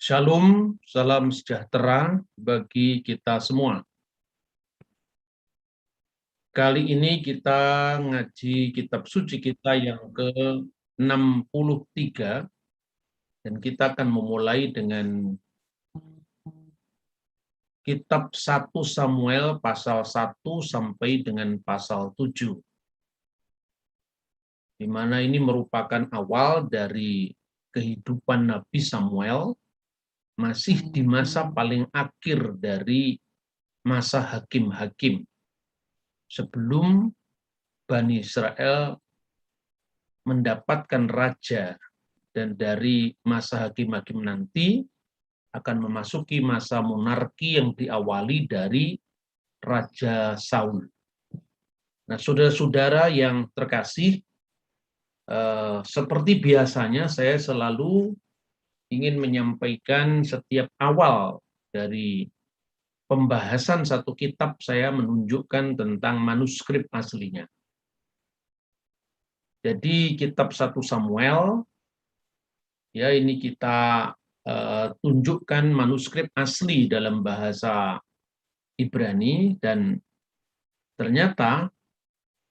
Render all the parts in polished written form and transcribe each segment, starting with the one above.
Shalom, salam sejahtera bagi kita semua. Kali ini kita ngaji kitab suci kita yang ke-63 dan kita akan memulai dengan kitab 1 Samuel pasal 1 sampai dengan pasal 7. Di mana ini merupakan awal dari kehidupan Nabi Samuel, masih di masa paling akhir dari masa hakim-hakim. Sebelum Bani Israel mendapatkan raja, dan dari masa hakim-hakim nanti akan memasuki masa monarki yang diawali dari Raja Saul. Nah, saudara-saudara yang terkasih, seperti biasanya saya selalu ingin menyampaikan setiap awal dari pembahasan satu kitab, saya menunjukkan tentang manuskrip aslinya. Jadi kitab 1 Samuel, ya ini kita tunjukkan manuskrip asli dalam bahasa Ibrani, dan ternyata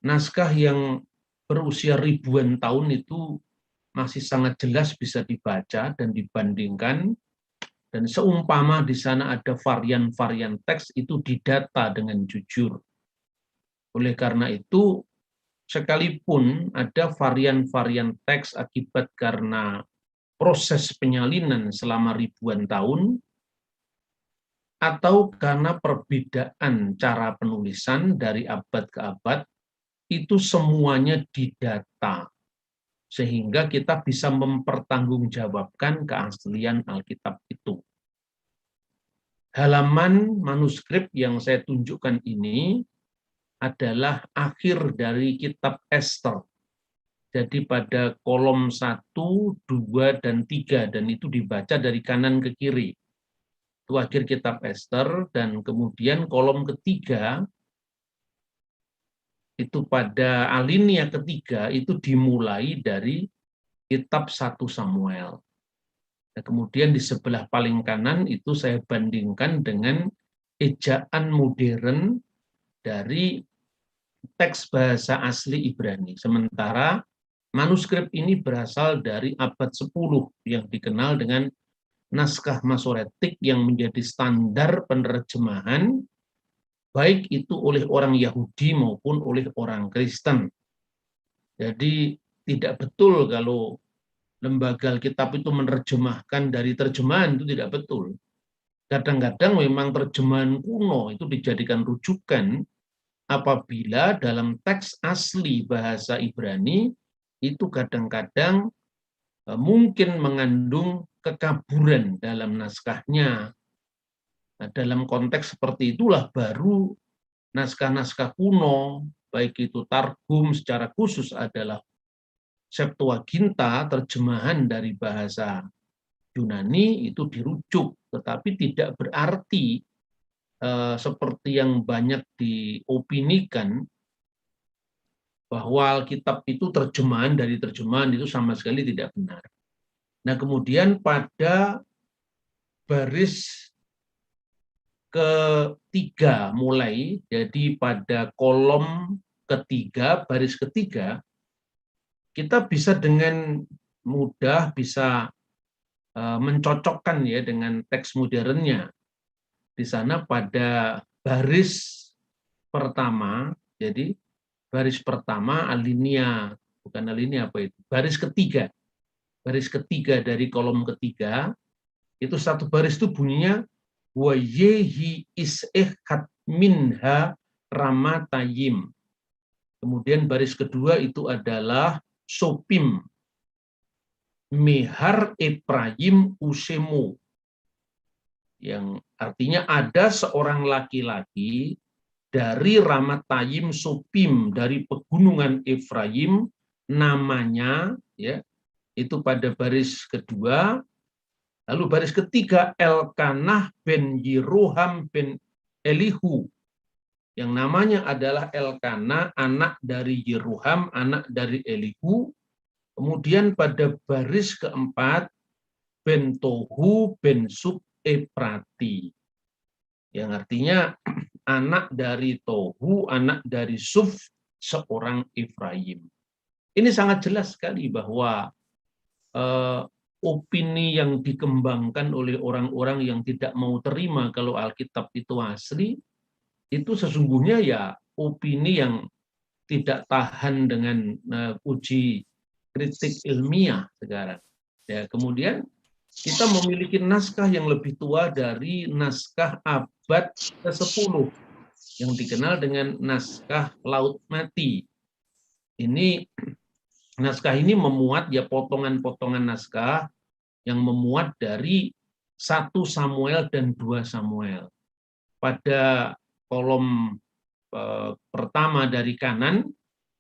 naskah yang berusia ribuan tahun itu masih sangat jelas bisa dibaca dan dibandingkan, dan seumpama di sana ada varian-varian teks itu didata dengan jujur. Oleh karena itu, sekalipun ada varian-varian teks akibat karena proses penyalinan selama ribuan tahun, atau karena perbedaan cara penulisan dari abad ke abad, itu semuanya didata, sehingga kita bisa mempertanggungjawabkan keaslian Alkitab itu. Halaman manuskrip yang saya tunjukkan ini adalah akhir dari kitab Ester. Jadi pada kolom 1, 2, dan 3, dan itu dibaca dari kanan ke kiri. Itu akhir kitab Ester, dan kemudian kolom ketiga, itu pada alinea ketiga, itu dimulai dari kitab 1 Samuel. Nah, kemudian di sebelah paling kanan itu saya bandingkan dengan ejaan modern dari teks bahasa asli Ibrani. Sementara manuskrip ini berasal dari abad 10 yang dikenal dengan naskah Masoretik, yang menjadi standar penerjemahan baik itu oleh orang Yahudi maupun oleh orang Kristen. Jadi tidak betul kalau lembaga Alkitab itu menerjemahkan dari terjemahan, itu tidak betul. Kadang-kadang memang terjemahan kuno itu dijadikan rujukan apabila dalam teks asli bahasa Ibrani itu kadang-kadang mungkin mengandung kekaburan dalam naskahnya. Nah, dalam konteks seperti itulah baru naskah-naskah kuno, baik itu Targum secara khusus adalah Septuaginta, terjemahan dari bahasa Yunani, itu dirujuk, tetapi tidak berarti seperti yang banyak diopinikan bahwa Alkitab itu terjemahan dari terjemahan, itu sama sekali tidak benar. Nah, kemudian pada baris ketiga mulai, jadi pada kolom ketiga, baris ketiga, kita bisa dengan mudah bisa mencocokkan ya dengan teks modernnya. Di sana pada baris pertama, jadi baris pertama alinea, bukan alinea apa itu, baris ketiga dari kolom ketiga, itu satu baris itu bunyinya wa yehi is'ihkat minha ramatayim. Kemudian baris kedua itu adalah sopim mehar Efraim usemu, yang artinya ada seorang laki-laki dari Ramatayim Sopim, dari pegunungan Efraim, namanya ya itu pada baris kedua. Lalu baris ketiga Elkanah ben Yeroham ben Elihu, yang namanya adalah Elkanah, anak dari Yeroham, anak dari Elihu. Kemudian pada baris keempat ben Tohu ben Sub Eprati. Yang artinya anak dari Tohu, anak dari Suf, seorang Efraim. Ini sangat jelas sekali bahwa opini yang dikembangkan oleh orang-orang yang tidak mau terima kalau Alkitab itu asli, itu sesungguhnya ya opini yang tidak tahan dengan uji kritik ilmiah sekarang. Ya, kemudian kita memiliki naskah yang lebih tua dari naskah abad ke-10 yang dikenal dengan naskah Laut Mati. Ini naskah ini memuat ya potongan-potongan naskah yang memuat dari 1 Samuel dan 2 Samuel. Pada kolom pertama dari kanan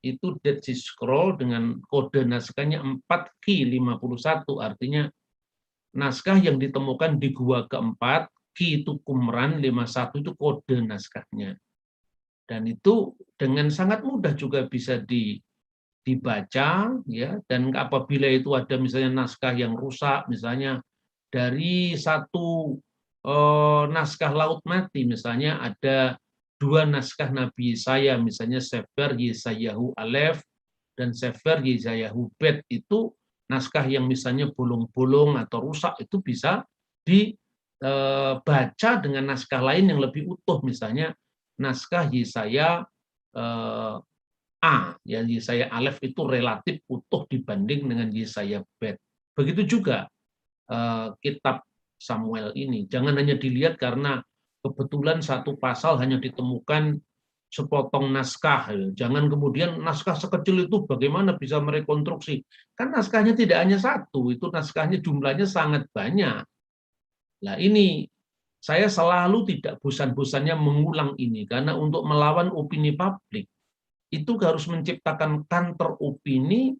itu Dead Sea Scroll dengan kode naskahnya 4Q51, artinya naskah yang ditemukan di gua keempat, Ki itu Qumran 51 itu kode naskahnya. Dan itu dengan sangat mudah juga bisa dibaca, ya. Dan apabila itu ada misalnya naskah yang rusak, misalnya dari satu naskah Laut Mati, misalnya ada 2 naskah Nabi Yesaya, misalnya Sefer Yesayahu Alef dan Sefer Yesayahu Bet, itu naskah yang misalnya bolong-bolong atau rusak itu bisa dibaca dengan naskah lain yang lebih utuh, misalnya naskah Yesaya A, ya Yesaya Alef itu relatif utuh dibanding dengan Yesaya Bet. Begitu juga kitab Samuel ini. Jangan hanya dilihat karena kebetulan satu pasal hanya ditemukan sepotong naskah. Jangan kemudian naskah sekecil itu bagaimana bisa merekonstruksi. Kan naskahnya tidak hanya satu, itu naskahnya jumlahnya sangat banyak. Nah ini saya selalu tidak bosan-bosannya mengulang ini, karena untuk melawan opini publik, itu harus menciptakan counter opini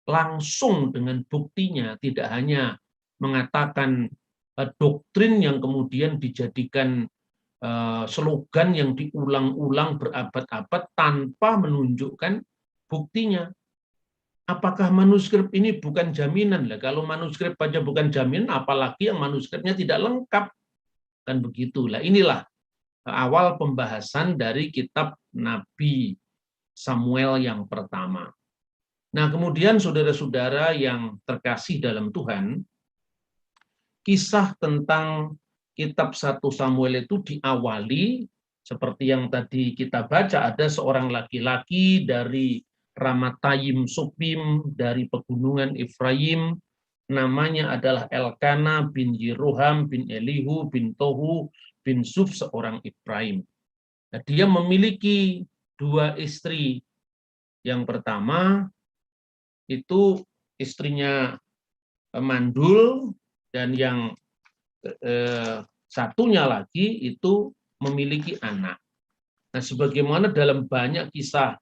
langsung dengan buktinya, tidak hanya mengatakan doktrin yang kemudian dijadikan slogan yang diulang-ulang berabad-abad tanpa menunjukkan buktinya. Apakah manuskrip ini bukan jaminan? Lah, kalau manuskrip saja bukan jaminan, apalagi yang manuskripnya tidak lengkap. Kan begitulah. Inilah awal pembahasan dari kitab Nabi Samuel yang pertama. Nah, kemudian saudara-saudara yang terkasih dalam Tuhan, kisah tentang kitab 1 Samuel itu diawali seperti yang tadi kita baca, ada seorang laki-laki dari Ramatayim Supim, dari pegunungan Efraim, namanya adalah Elkana bin Yeroham bin Elihu bin Tohu bin Suf, seorang Efraim. Nah, dia memiliki 2 istri. Yang pertama itu istrinya mandul, dan yang satunya lagi itu memiliki anak. Nah, sebagaimana dalam banyak kisah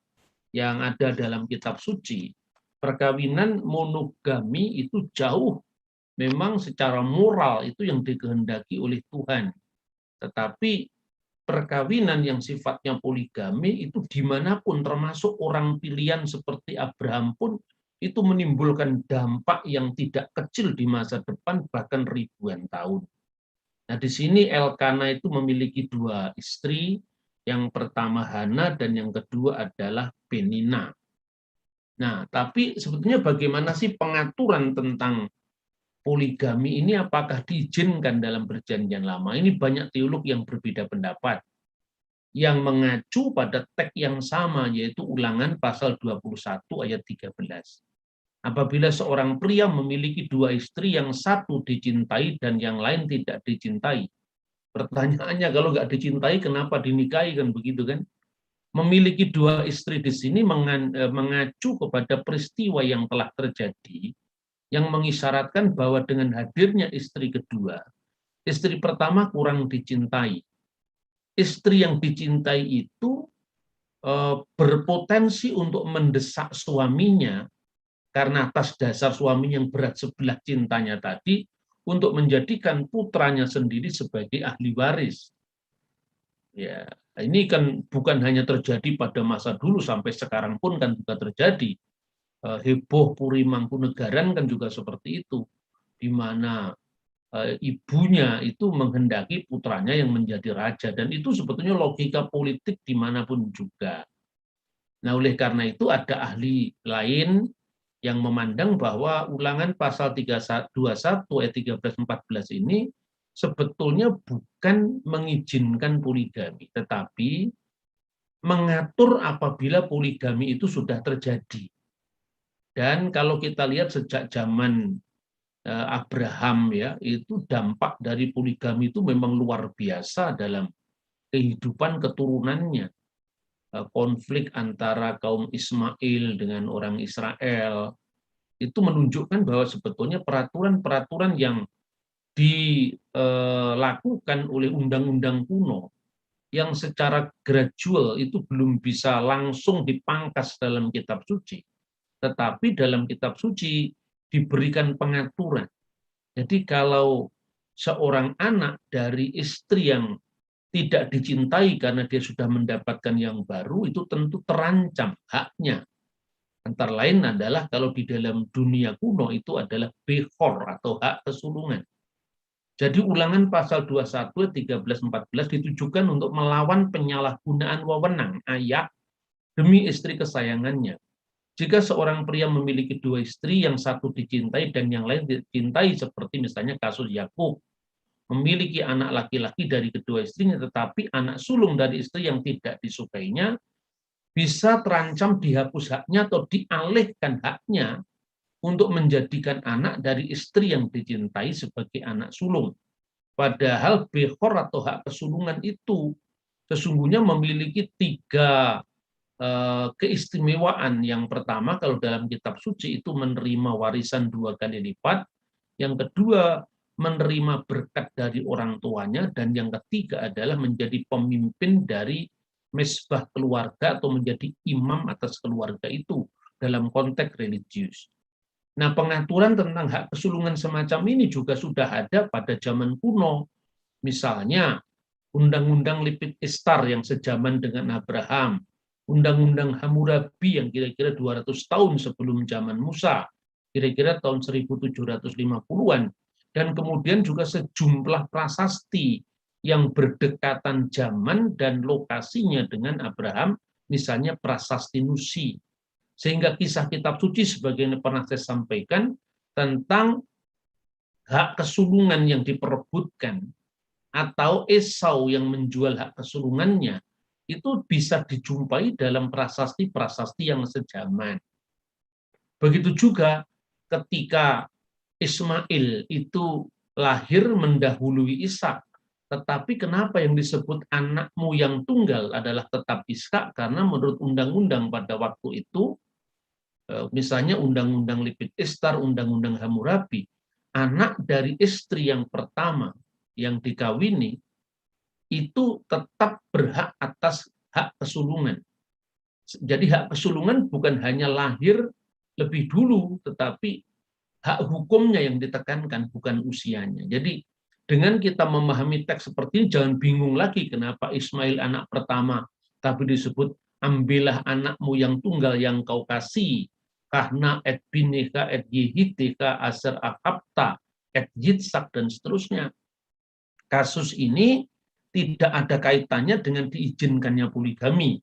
yang ada dalam kitab suci, perkawinan monogami itu jauh memang secara moral itu yang dikehendaki oleh Tuhan. Tetapi perkawinan yang sifatnya poligami itu dimanapun, termasuk orang pilihan seperti Abraham pun, itu menimbulkan dampak yang tidak kecil di masa depan, bahkan ribuan tahun. Nah, di sini Elkana itu memiliki 2 istri, yang pertama Hana dan yang kedua adalah Penina. Nah, tapi sebetulnya bagaimana sih pengaturan tentang poligami ini, apakah diizinkan dalam Perjanjian Lama? Ini banyak teolog yang berbeda pendapat, yang mengacu pada teks yang sama, yaitu Ulangan pasal 21 ayat 13. Apabila seorang pria memiliki 2 istri, yang satu dicintai dan yang lain tidak dicintai. Pertanyaannya, kalau nggak dicintai kenapa dinikahi, kan begitu kan? Memiliki 2 istri di sini mengacu kepada peristiwa yang telah terjadi, yang mengisyaratkan bahwa dengan hadirnya istri kedua, istri pertama kurang dicintai. Istri yang dicintai itu berpotensi untuk mendesak suaminya, karena atas dasar suaminya yang berat sebelah cintanya tadi, untuk menjadikan putranya sendiri sebagai ahli waris. Ya, ini kan bukan hanya terjadi pada masa dulu, sampai sekarang pun kan juga terjadi. Heboh Puri Mangkunegaran kan juga seperti itu, di mana ibunya itu menghendaki putranya yang menjadi raja, dan itu sebetulnya logika politik dimanapun juga. Nah, oleh karena itu ada ahli lain yang memandang bahwa ulangan pasal 321 ayat 13-14 ini sebetulnya bukan mengizinkan poligami, tetapi mengatur apabila poligami itu sudah terjadi. Dan kalau kita lihat sejak zaman Abraham, ya, itu dampak dari poligami itu memang luar biasa dalam kehidupan keturunannya. Konflik antara kaum Ismail dengan orang Israel itu menunjukkan bahwa sebetulnya peraturan-peraturan yang dilakukan oleh undang-undang kuno yang secara gradual itu belum bisa langsung dipangkas dalam kitab suci, tetapi dalam kitab suci diberikan pengaturan. Jadi kalau seorang anak dari istri yang tidak dicintai karena dia sudah mendapatkan yang baru, itu tentu terancam haknya. Antara lain adalah kalau di dalam dunia kuno itu adalah bechor atau hak kesulungan. Jadi ulangan pasal 21, 13, 14 ditujukan untuk melawan penyalahgunaan wewenang ayah demi istri kesayangannya. Jika seorang pria memiliki dua istri, yang satu dicintai dan yang lain dicintai, seperti misalnya kasus Yakub, memiliki anak laki-laki dari kedua istrinya, tetapi anak sulung dari istri yang tidak disukainya, bisa terancam dihapus haknya atau dialihkan haknya untuk menjadikan anak dari istri yang dicintai sebagai anak sulung. Padahal bechor atau hak kesulungan itu sesungguhnya memiliki tiga keistimewaan. Yang pertama, kalau dalam kitab suci itu menerima warisan 2 kali lipat. Yang kedua, menerima berkat dari orang tuanya. Dan yang ketiga adalah menjadi pemimpin dari mesbah keluarga atau menjadi imam atas keluarga itu dalam konteks religius. Nah, pengaturan tentang hak kesulungan semacam ini juga sudah ada pada zaman kuno. Misalnya, Undang-Undang Lipit Ishtar yang sejaman dengan Abraham, Undang-Undang Hammurabi yang kira-kira 200 tahun sebelum zaman Musa, kira-kira tahun 1750-an, dan kemudian juga sejumlah prasasti yang berdekatan zaman dan lokasinya dengan Abraham, misalnya prasasti Nusi. Sehingga kisah kitab suci sebagaimana pernah saya sampaikan tentang hak kesulungan yang diperebutkan atau Esau yang menjual hak kesulungannya, itu bisa dijumpai dalam prasasti-prasasti yang sejaman. Begitu juga ketika Ismail itu lahir mendahului Ishak, tetapi kenapa yang disebut anakmu yang tunggal adalah tetap Ishak? Karena menurut undang-undang pada waktu itu, misalnya Undang-Undang Lipit Ishtar, Undang-Undang Hammurabi, anak dari istri yang pertama yang dikawini itu tetap berhak atas hak kesulungan. Jadi hak kesulungan bukan hanya lahir lebih dulu, tetapi hak hukumnya yang ditekankan, bukan usianya. Jadi dengan kita memahami teks seperti ini, jangan bingung lagi kenapa Ismail anak pertama, tapi disebut ambillah anakmu yang tunggal yang kau kasih, kahna et binika et yihitika aser akapta et yitsak, dan seterusnya. Kasus ini tidak ada kaitannya dengan diizinkannya poligami,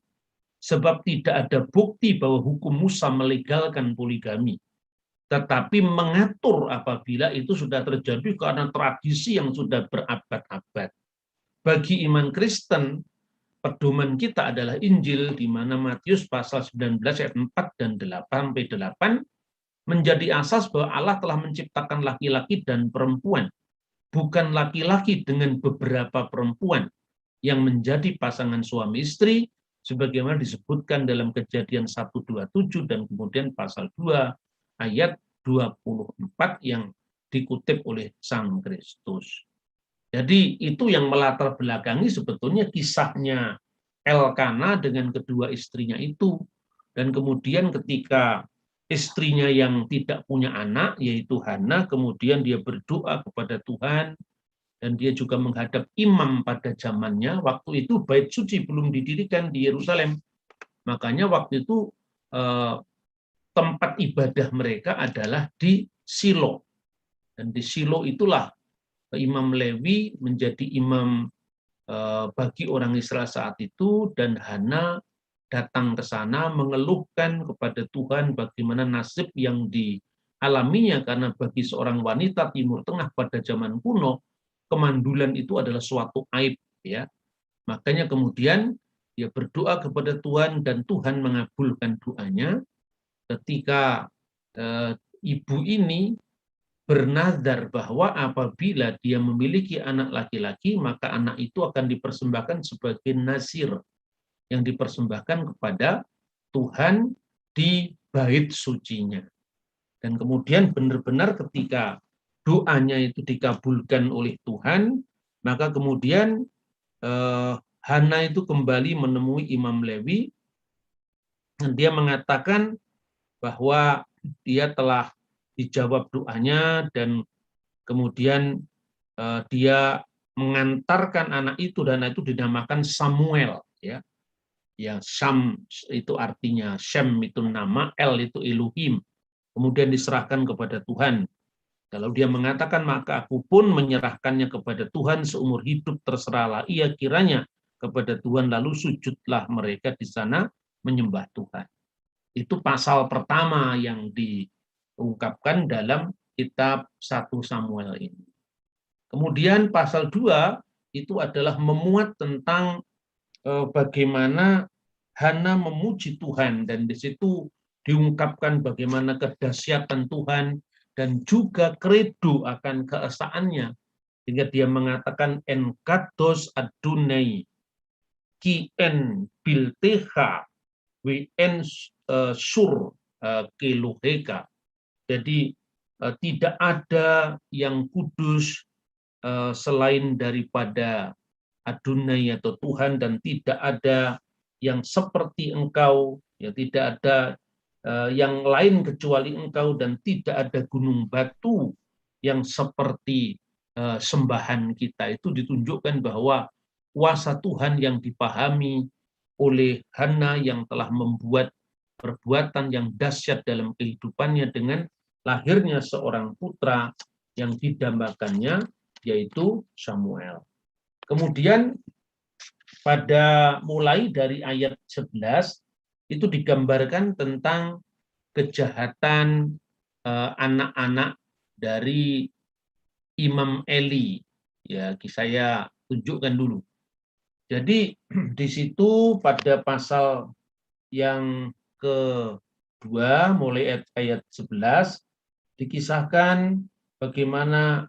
sebab tidak ada bukti bahwa hukum Musa melegalkan poligami, tetapi mengatur apabila itu sudah terjadi karena tradisi yang sudah berabad-abad. Bagi iman Kristen, pedoman kita adalah Injil, di mana Matius pasal 19 ayat 4 dan 8 menjadi asas bahwa Allah telah menciptakan laki-laki dan perempuan, bukan laki-laki dengan beberapa perempuan yang menjadi pasangan suami istri, sebagaimana disebutkan dalam Kejadian 1:27 dan kemudian pasal 2 ayat 24 yang dikutip oleh Sang Kristus. Jadi itu yang melatar belakangi sebetulnya kisahnya Elkana dengan kedua istrinya itu. Dan kemudian ketika istrinya yang tidak punya anak, yaitu Hana, kemudian dia berdoa kepada Tuhan, dan dia juga menghadap imam pada zamannya. Waktu itu bait suci belum didirikan di Yerusalem. Makanya waktu itu tempat ibadah mereka adalah di Shilo. Dan di Shilo itulah Imam Lewi menjadi imam bagi orang Israel saat itu, dan Hana datang ke sana mengeluhkan kepada Tuhan bagaimana nasib yang dialaminya, karena bagi seorang wanita Timur Tengah pada zaman kuno kemandulan itu adalah suatu aib, ya. Makanya kemudian dia berdoa kepada Tuhan dan Tuhan mengabulkan doanya ketika ibu ini bernazar bahwa apabila dia memiliki anak laki-laki, maka anak itu akan dipersembahkan sebagai nazir yang dipersembahkan kepada Tuhan di bait sucinya. Dan kemudian benar-benar ketika doanya itu dikabulkan oleh Tuhan, maka kemudian Hana itu kembali menemui Imam Lewi, dan dia mengatakan bahwa dia telah dijawab doanya, dan kemudian dia mengantarkan anak itu, dan anak itu dinamakan Samuel, ya. Ya, Sam itu artinya, Shem itu nama, El itu Elohim. Kemudian diserahkan kepada Tuhan. Kalau dia mengatakan, maka aku pun menyerahkannya kepada Tuhan seumur hidup, terserahlah ia kiranya kepada Tuhan, lalu sujudlah mereka di sana menyembah Tuhan. Itu pasal pertama yang diungkapkan dalam kitab 1 Samuel ini. Kemudian pasal 2 itu adalah memuat tentang bagaimana Hana memuji Tuhan, dan di situ diungkapkan bagaimana kedahsyatan Tuhan dan juga kredo akan keesaannya, sehingga dia mengatakan enkados adunai ki en bilteha wi en sur keluheka. Jadi tidak ada yang kudus selain daripada Adonai atau Tuhan, dan tidak ada yang seperti engkau, ya, tidak ada yang lain kecuali engkau, dan tidak ada gunung batu yang seperti sembahan kita. Itu ditunjukkan bahwa kuasa Tuhan yang dipahami oleh Hana yang telah membuat perbuatan yang dahsyat dalam kehidupannya dengan lahirnya seorang putra yang didambakannya, yaitu Samuel. Kemudian pada mulai dari ayat 11 itu digambarkan tentang kejahatan anak-anak dari Imam Eli. Ya, saya tunjukkan dulu. Jadi di situ pada pasal yang kedua mulai ayat 11 dikisahkan bagaimana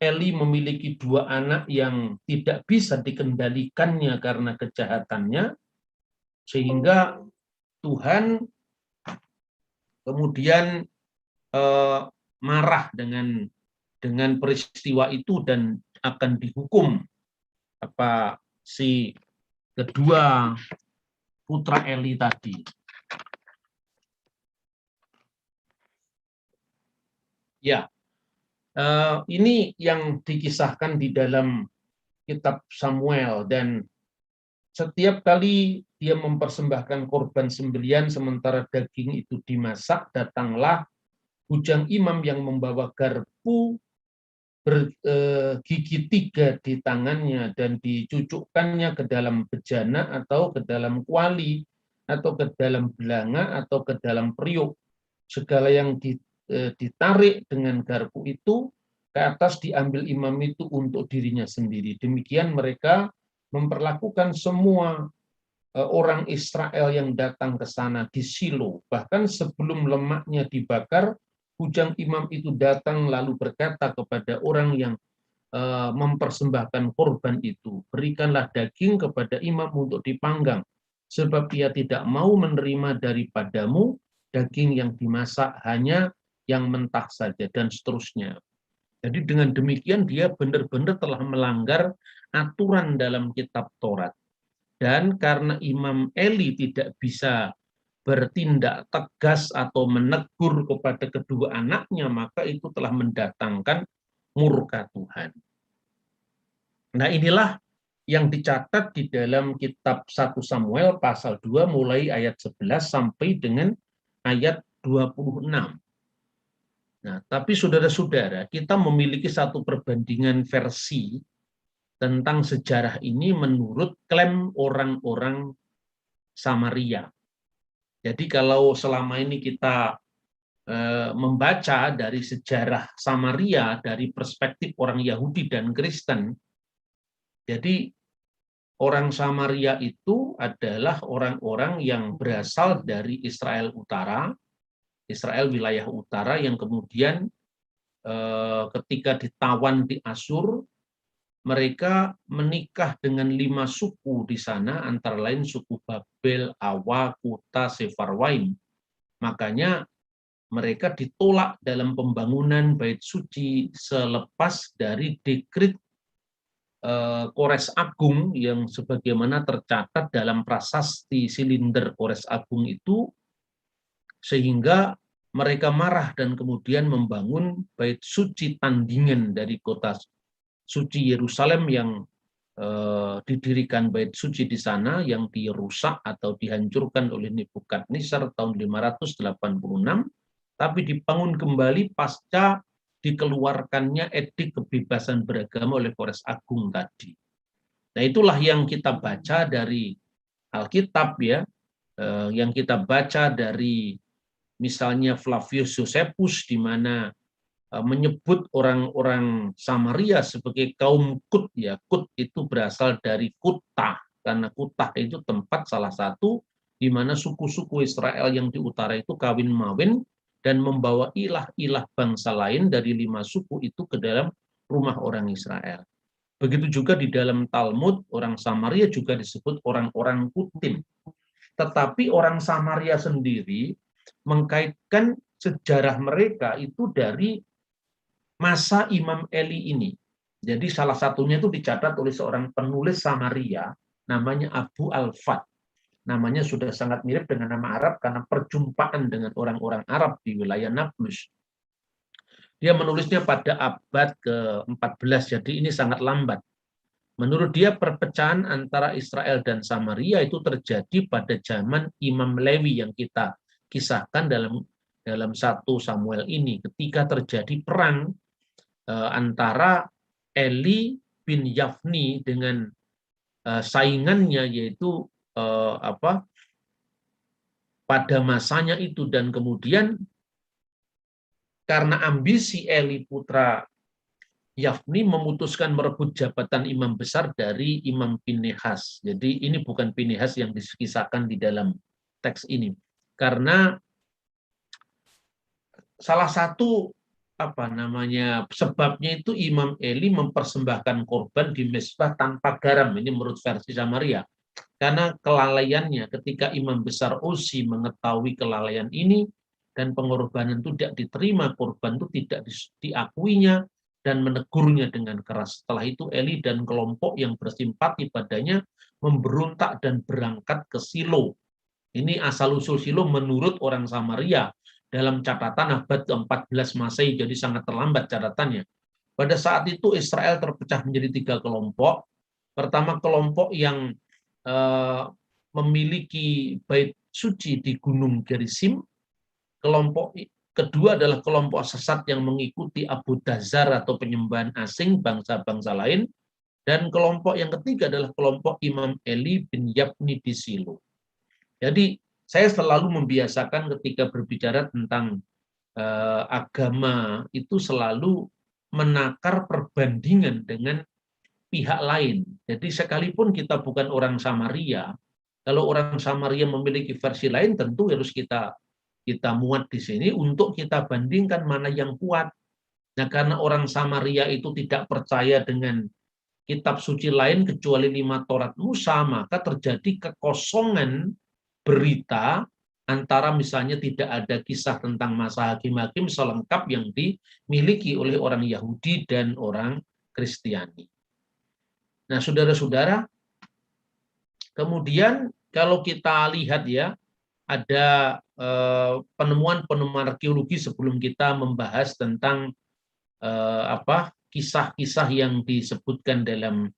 Eli memiliki 2 anak yang tidak bisa dikendalikannya karena kejahatannya, sehingga Tuhan kemudian marah dengan peristiwa itu dan akan dihukum si kedua putra Eli tadi. Ya. Ini yang dikisahkan di dalam kitab Samuel, dan setiap kali dia mempersembahkan korban sembelian sementara daging itu dimasak, datanglah bujang imam yang membawa garpu bergigi 3 di tangannya, dan dicucukkannya ke dalam bejana atau ke dalam kuali atau ke dalam belanga atau ke dalam periuk. Segala yang ditarik dengan garpu itu ke atas diambil imam itu untuk dirinya sendiri. Demikian mereka memperlakukan semua orang Israel yang datang ke sana di Shilo. Bahkan sebelum lemaknya dibakar, bujang imam itu datang lalu berkata kepada orang yang mempersembahkan korban itu, berikanlah daging kepada imam untuk dipanggang, sebab ia tidak mau menerima daripadamu daging yang dimasak, hanya yang mentah saja, dan seterusnya. Jadi dengan demikian dia benar-benar telah melanggar aturan dalam kitab Taurat. Dan karena Imam Eli tidak bisa bertindak tegas atau menegur kepada kedua anaknya, maka itu telah mendatangkan murka Tuhan. Nah, inilah yang dicatat di dalam kitab 1 Samuel pasal 2 mulai ayat 11 sampai dengan ayat 26. Nah, tapi saudara-saudara, kita memiliki satu perbandingan versi tentang sejarah ini menurut klaim orang-orang Samaria. Jadi kalau selama ini kita membaca dari sejarah Samaria dari perspektif orang Yahudi dan Kristen, jadi orang Samaria itu adalah orang-orang yang berasal dari Israel Utara, Israel wilayah utara yang kemudian ketika ditawan di Asyur, mereka menikah dengan 5 suku di sana, antara lain suku Babel, Awa, Kuta, Sefarwaim. Makanya mereka ditolak dalam pembangunan bait suci selepas dari dekrit Kores Agung yang sebagaimana tercatat dalam prasasti Silinder Kores Agung itu, sehingga mereka marah dan kemudian membangun bait suci tandingan dari kota suci Yerusalem yang didirikan bait suci di sana yang dirusak atau dihancurkan oleh Nebukadnezar tahun 586, tapi dibangun kembali pasca dikeluarkannya edik kebebasan beragama oleh Kores Agung tadi. Nah, itulah yang kita baca dari Alkitab ya, yang kita baca dari misalnya Flavius Josephus di mana menyebut orang-orang Samaria sebagai kaum Kut ya. Kut itu berasal dari Kutah, karena Kutah itu tempat salah satu di mana suku-suku Israel yang di utara itu kawin-mawin dan membawa ilah-ilah bangsa lain dari 5 suku itu ke dalam rumah orang Israel. Begitu juga di dalam Talmud, orang Samaria juga disebut orang-orang Kutim. Tetapi orang Samaria sendiri mengkaitkan sejarah mereka itu dari masa Imam Eli ini. Jadi salah satunya itu dicatat oleh seorang penulis Samaria, namanya Abu Al-Fat. Namanya sudah sangat mirip dengan nama Arab karena perjumpaan dengan orang-orang Arab di wilayah Nablus. Dia menulisnya pada abad ke-14, jadi ini sangat lambat. Menurut dia perpecahan antara Israel dan Samaria itu terjadi pada zaman Imam Lewi yang kita kisahkan dalam 1 Samuel ini, ketika terjadi perang antara Eli bin Yafni dengan saingannya, yaitu pada masanya itu, dan kemudian karena ambisi Eli putra Yafni memutuskan merebut jabatan imam besar dari Imam Pinehas. Jadi ini bukan Pinehas yang dikisahkan di dalam teks ini. Karena salah satu sebabnya itu Imam Eli mempersembahkan korban di mezbah tanpa garam. Ini menurut versi Samaria. Karena kelalaiannya, ketika imam besar Osi mengetahui kelalaian ini dan pengorbanan itu tidak diterima, korban itu tidak diakuinya dan menegurnya dengan keras. Setelah itu Eli dan kelompok yang bersimpati padanya memberontak dan berangkat ke Silo. Ini asal-usul Silo menurut orang Samaria dalam catatan abad ke-14 Masehi, jadi sangat terlambat catatannya. Pada saat itu Israel terpecah menjadi 3 kelompok. Pertama, kelompok yang memiliki bait suci di Gunung Gerizim. Kelompok kedua adalah kelompok sesat yang mengikuti Abu Dazar atau penyembahan asing bangsa-bangsa lain. Dan kelompok yang ketiga adalah kelompok Imam Eli bin Yafni di Silo. Jadi saya selalu membiasakan ketika berbicara tentang agama itu selalu menakar perbandingan dengan pihak lain. Jadi sekalipun kita bukan orang Samaria, kalau orang Samaria memiliki versi lain, tentu harus kita muat di sini untuk kita bandingkan mana yang kuat. Nah, karena orang Samaria itu tidak percaya dengan kitab suci lain kecuali 5 Taurat Musa, maka terjadi kekosongan berita antara misalnya tidak ada kisah tentang masa hakim-hakim selengkap yang dimiliki oleh orang Yahudi dan orang Kristiani. Nah, saudara-saudara, kemudian kalau kita lihat ya, ada penemuan-penemuan arkeologi sebelum kita membahas tentang kisah-kisah yang disebutkan dalam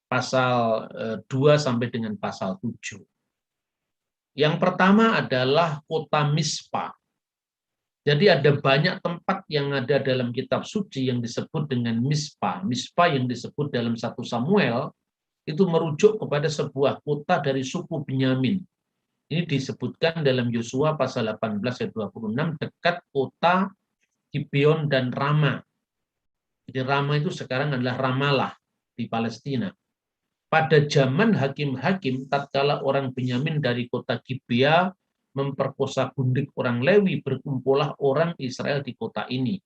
pasal 2 sampai dengan pasal 7. Yang pertama adalah kota Mispa. Jadi ada banyak tempat yang ada dalam kitab suci yang disebut dengan Mispa. Mispa yang disebut dalam 1 Samuel itu merujuk kepada sebuah kota dari suku Benyamin. Ini disebutkan dalam Yosua pasal 18 ayat 26 dekat kota Gibeon dan Rama. Jadi Rama itu sekarang adalah Ramallah di Palestina. Pada zaman hakim-hakim, tatkala orang Benyamin dari kota Gibea memperkosa gundik orang Lewi, berkumpullah orang Israel di kota ini.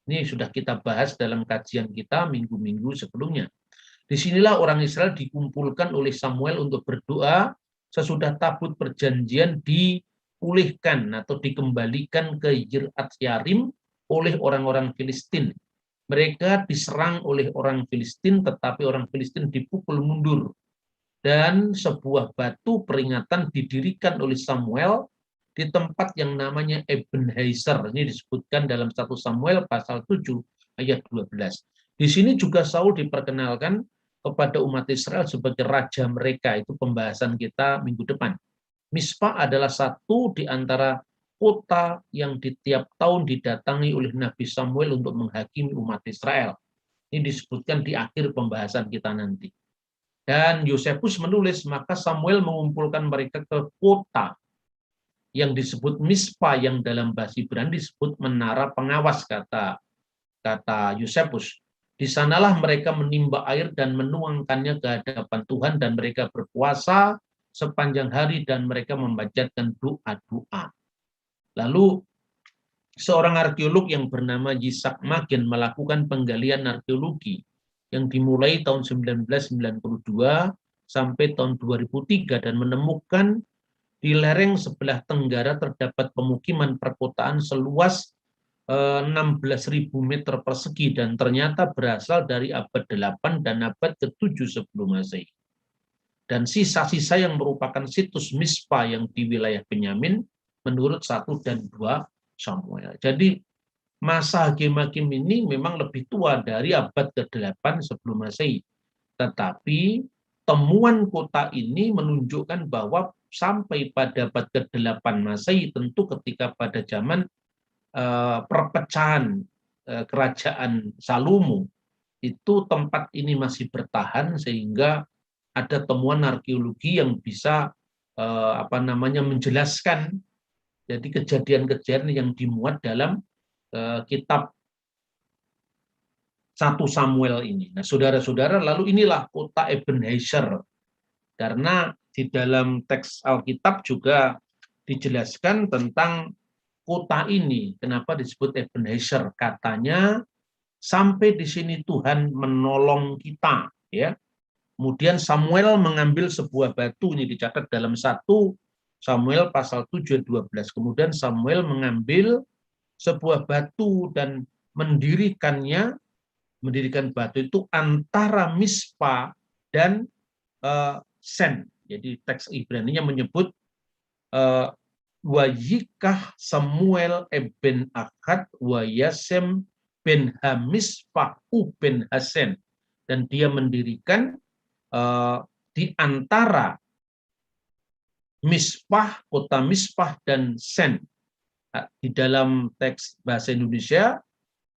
Ini sudah kita bahas dalam kajian kita minggu-minggu sebelumnya. Disinilah orang Israel dikumpulkan oleh Samuel untuk berdoa sesudah tabut perjanjian dipulihkan atau dikembalikan ke Kiriat Yarim oleh orang-orang Filistin. Mereka diserang oleh orang Filistin, tetapi orang Filistin dipukul mundur. Dan sebuah batu peringatan didirikan oleh Samuel di tempat yang namanya Ebenezer. Ini disebutkan dalam 1 Samuel pasal 7 ayat 12. Di sini juga Saul diperkenalkan kepada umat Israel sebagai raja mereka. Itu pembahasan kita minggu depan. Mispa adalah satu di antara kota yang di tiap tahun didatangi oleh Nabi Samuel untuk menghakimi umat Israel. Ini disebutkan di akhir pembahasan kita nanti. Dan Yosefus menulis, maka Samuel mengumpulkan mereka ke kota yang disebut Mispa, yang dalam bahasa Ibrani disebut menara pengawas, kata Yosefus. Di sanalah mereka menimba air dan menuangkannya ke hadapan Tuhan, dan mereka berpuasa sepanjang hari dan mereka membacakan doa-doa. Lalu seorang arkeolog yang bernama Yitzhak Magin melakukan penggalian arkeologi yang dimulai tahun 1992 sampai tahun 2003 dan menemukan di lereng sebelah tenggara terdapat pemukiman perkotaan seluas 16.000 meter persegi dan ternyata berasal dari abad 8 dan abad ke-7 sebelum Masehi. Dan sisa-sisa yang merupakan situs Mispa yang di wilayah Benyamin menurut 1 dan 2 Samuel. Jadi masa hakim-hakim ini memang lebih tua dari abad ke-8 sebelum Masehi. Tetapi temuan kota ini menunjukkan bahwa sampai pada abad ke-8 Masehi, tentu ketika pada zaman perpecahan kerajaan Salomo, itu tempat ini masih bertahan sehingga ada temuan arkeologi yang bisa menjelaskan jadi kejadian-kejadian yang dimuat dalam kitab 1 Samuel ini. Nah, saudara-saudara, lalu inilah kota Ebenezer. Karena di dalam teks Alkitab juga dijelaskan tentang kota ini. Kenapa disebut Ebenezer? Katanya sampai di sini Tuhan menolong kita, ya. Kemudian Samuel mengambil sebuah batu, ini dicatat dalam 1 Samuel pasal 7 12. Kemudian Samuel mengambil sebuah batu dan mendirikan batu itu antara Mispa dan Sen. Jadi teks Ibrani-nya menyebut Wayikah Samuel eben Akad Wayasem ben Hamispa ben Hasen, dan dia mendirikan di antara Mispah, kota Mispah dan Sen. Di dalam teks bahasa Indonesia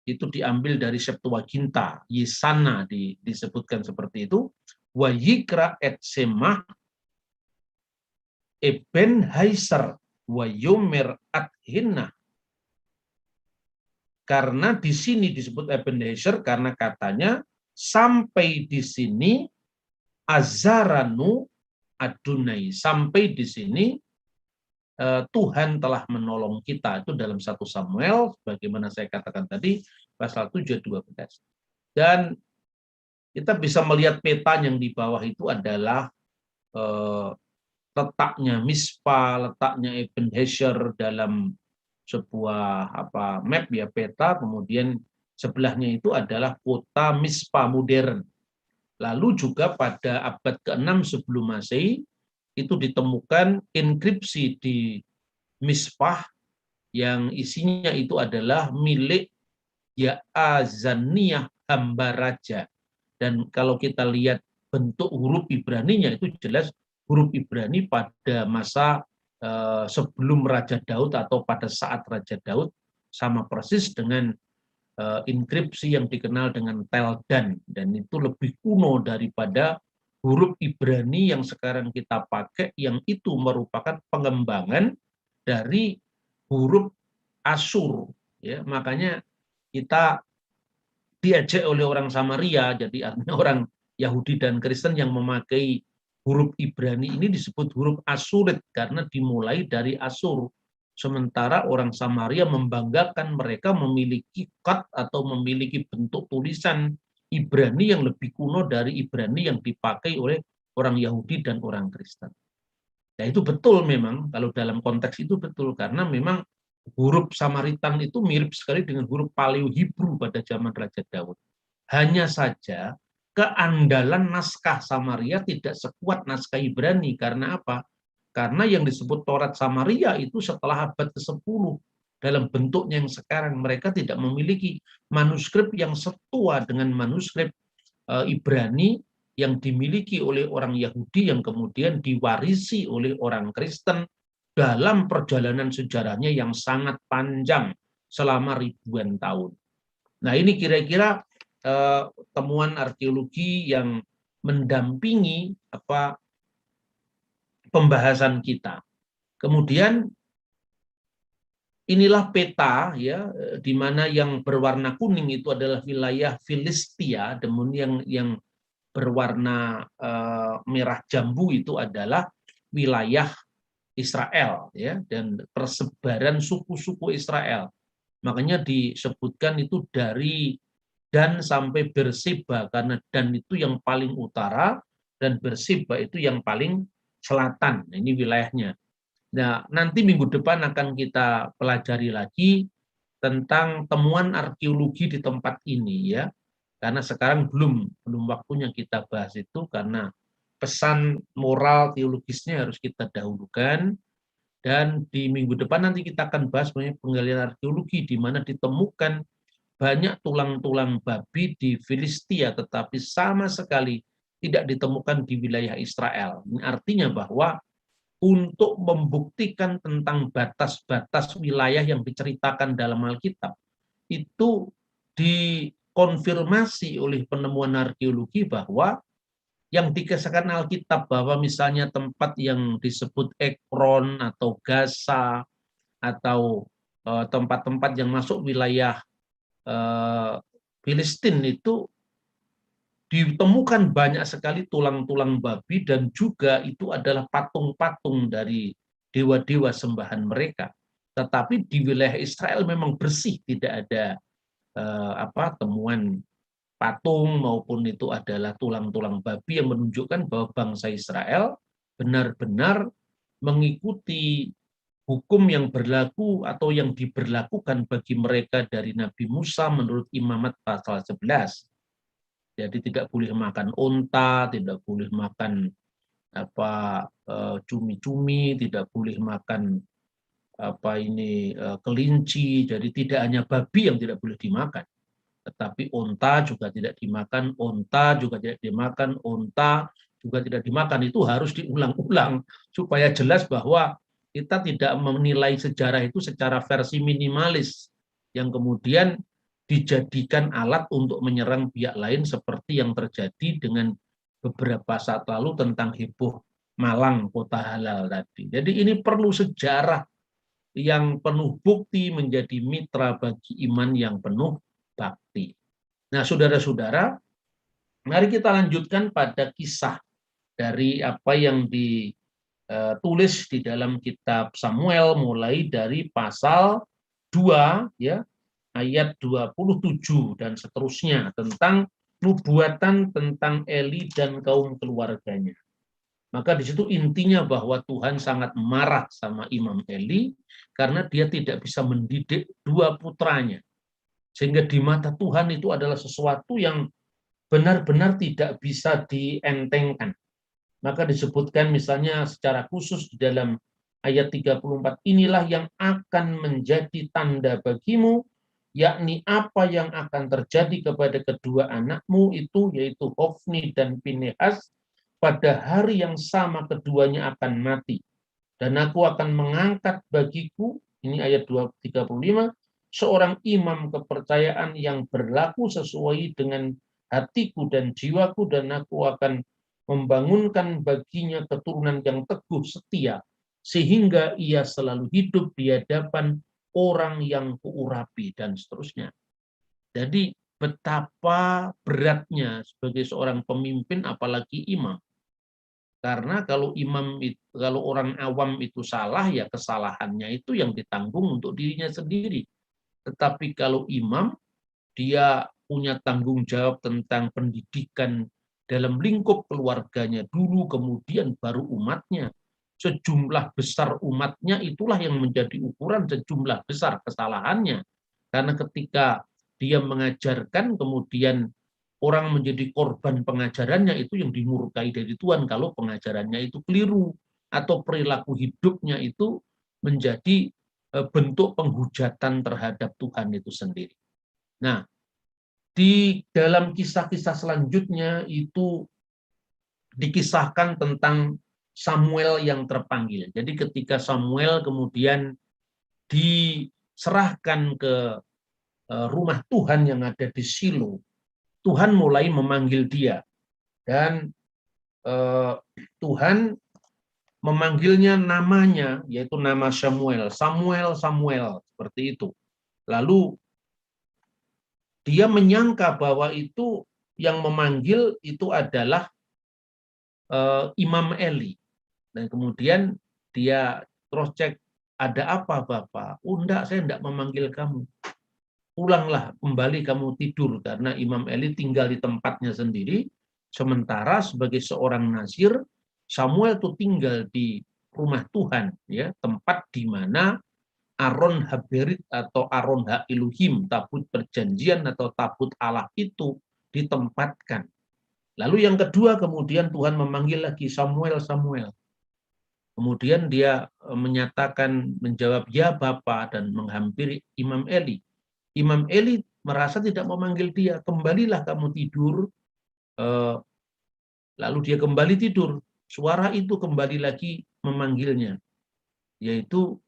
itu diambil dari Septuaginta, Yesana disebutkan seperti itu. Wayikra et semah eben haiser wayomer at hinna. Karena di sini disebut Ebenezer karena katanya sampai di sini Azaranu Adunai, sampai di sini Tuhan telah menolong kita. Itu dalam 1 Samuel, bagaimana saya katakan tadi, pasal 7 12. Dan kita bisa melihat peta yang di bawah itu adalah letaknya Mispa, letaknya Ebenezer dalam sebuah map, ya, peta. Kemudian sebelahnya itu adalah kota Mispa modern. Lalu juga pada abad ke-6 sebelum Masehi itu ditemukan inskripsi di Mispah yang isinya itu adalah milik Yaazaniyah, hamba raja. Dan kalau kita lihat bentuk huruf Ibraninya itu jelas huruf Ibrani pada masa sebelum Raja Daud atau pada saat Raja Daud sama persis dengan inskripsi yang dikenal dengan Teldan, dan itu lebih kuno daripada huruf Ibrani yang sekarang kita pakai, yang itu merupakan pengembangan dari huruf Asyur. Ya, makanya kita diajak oleh orang Samaria, jadi artinya orang Yahudi dan Kristen yang memakai huruf Ibrani ini disebut huruf Asyurit karena dimulai dari Asyur. Sementara orang Samaria membanggakan mereka memiliki khat atau memiliki bentuk tulisan Ibrani yang lebih kuno dari Ibrani yang dipakai oleh orang Yahudi dan orang Kristen. Ya itu betul memang, kalau dalam konteks itu betul, karena memang huruf Samaritan itu mirip sekali dengan huruf Paleo Hebrew pada zaman Raja Daud. Hanya saja keandalan naskah Samaria tidak sekuat naskah Ibrani. Karena apa? Karena yang disebut Taurat Samaria itu setelah abad ke-10 dalam bentuknya yang sekarang. Mereka tidak memiliki manuskrip yang setua dengan manuskrip Ibrani yang dimiliki oleh orang Yahudi yang kemudian diwarisi oleh orang Kristen dalam perjalanan sejarahnya yang sangat panjang selama ribuan tahun. Nah, ini kira-kira temuan arkeologi yang mendampingi pembahasan kita. Kemudian inilah peta, ya, di mana yang berwarna kuning itu adalah wilayah Filistia, kemudian yang berwarna merah jambu itu adalah wilayah Israel, ya, dan persebaran suku-suku Israel. Makanya disebutkan itu dari Dan sampai Berseba, karena Dan itu yang paling utara dan Berseba itu yang paling selatan. Ini wilayahnya. Nah, nanti minggu depan akan kita pelajari lagi tentang temuan arkeologi di tempat ini, ya. Karena sekarang belum waktunya kita bahas itu, karena pesan moral teologisnya harus kita dahulukan. Dan di minggu depan nanti kita akan bahas penggalian arkeologi di mana ditemukan banyak tulang-tulang babi di Filistia, tetapi sama sekali tidak ditemukan di wilayah Israel. Ini artinya bahwa untuk membuktikan tentang batas-batas wilayah yang diceritakan dalam Alkitab, itu dikonfirmasi oleh penemuan arkeologi bahwa yang dikisahkan Alkitab bahwa misalnya tempat yang disebut Ekron atau Gaza atau tempat-tempat yang masuk wilayah Filistin itu ditemukan banyak sekali tulang-tulang babi, dan juga itu adalah patung-patung dari dewa-dewa sembahan mereka. Tetapi di wilayah Israel memang bersih, tidak ada temuan patung maupun itu adalah tulang-tulang babi, yang menunjukkan bahwa bangsa Israel benar-benar mengikuti hukum yang berlaku atau yang diberlakukan bagi mereka dari Nabi Musa menurut Imamat pasal 11. Jadi tidak boleh makan unta, tidak boleh makan cumi-cumi, tidak boleh makan kelinci. Jadi tidak hanya babi yang tidak boleh dimakan, tetapi unta juga tidak dimakan, unta juga tidak dimakan, unta juga tidak dimakan. Itu harus diulang-ulang supaya jelas bahwa kita tidak menilai sejarah itu secara versi minimalis yang kemudian dijadikan alat untuk menyerang pihak lain, seperti yang terjadi dengan beberapa saat lalu tentang heboh Malang kota halal tadi. Jadi ini perlu sejarah yang penuh bukti menjadi mitra bagi iman yang penuh bakti. Nah, saudara-saudara, mari kita lanjutkan pada kisah dari apa yang ditulis di dalam kitab Samuel, mulai dari pasal 2, ya, ayat 27 dan seterusnya, tentang nubuatan tentang Eli dan kaum keluarganya. Maka di situ intinya bahwa Tuhan sangat marah sama Imam Eli karena dia tidak bisa mendidik dua putranya. Sehingga di mata Tuhan itu adalah sesuatu yang benar-benar tidak bisa dientengkan. Maka disebutkan misalnya secara khusus di dalam ayat 34, inilah yang akan menjadi tanda bagimu, yakni apa yang akan terjadi kepada kedua anakmu itu, yaitu Hofni dan Pinehas, pada hari yang sama keduanya akan mati. Dan aku akan mengangkat bagiku, ini ayat 35, seorang imam kepercayaan yang berlaku sesuai dengan hatiku dan jiwaku, dan aku akan membangunkan baginya keturunan yang teguh setia, sehingga ia selalu hidup di hadapan orang yang kuurapi, dan seterusnya. Jadi betapa beratnya sebagai seorang pemimpin, apalagi imam. Karena kalau kalau orang awam itu salah, ya kesalahannya itu yang ditanggung untuk dirinya sendiri. Tetapi kalau imam, dia punya tanggung jawab tentang pendidikan dalam lingkup keluarganya dulu, kemudian baru umatnya. Sejumlah besar umatnya itulah yang menjadi ukuran sejumlah besar kesalahannya. Karena ketika dia mengajarkan, kemudian orang menjadi korban pengajarannya, itu yang dimurkai dari Tuhan kalau pengajarannya itu keliru, atau perilaku hidupnya itu menjadi bentuk penghujatan terhadap Tuhan itu sendiri. Nah, di dalam kisah-kisah selanjutnya itu dikisahkan tentang Samuel yang terpanggil. Jadi ketika Samuel kemudian diserahkan ke rumah Tuhan yang ada di Shilo, Tuhan mulai memanggil dia, dan Tuhan memanggilnya namanya, yaitu nama Samuel, Samuel, Samuel, seperti itu. Lalu dia menyangka bahwa itu yang memanggil itu adalah Imam Eli. Dan kemudian dia cross check, ada apa Bapak? Oh enggak, saya enggak memanggil kamu. Pulanglah, kembali kamu tidur, karena Imam Eli tinggal di tempatnya sendiri, sementara sebagai seorang nazir, Samuel itu tinggal di rumah Tuhan, ya, tempat di mana Aron Haberit atau Aron Ha-Elohim, tabut perjanjian atau tabut Allah itu ditempatkan. Lalu yang kedua, kemudian Tuhan memanggil lagi Samuel, Samuel. Kemudian dia menyatakan, menjawab ya Bapa, dan menghampiri Imam Eli. Imam Eli merasa tidak memanggil dia, kembalilah kamu tidur. Lalu dia kembali tidur. Suara itu kembali lagi memanggilnya, yaitu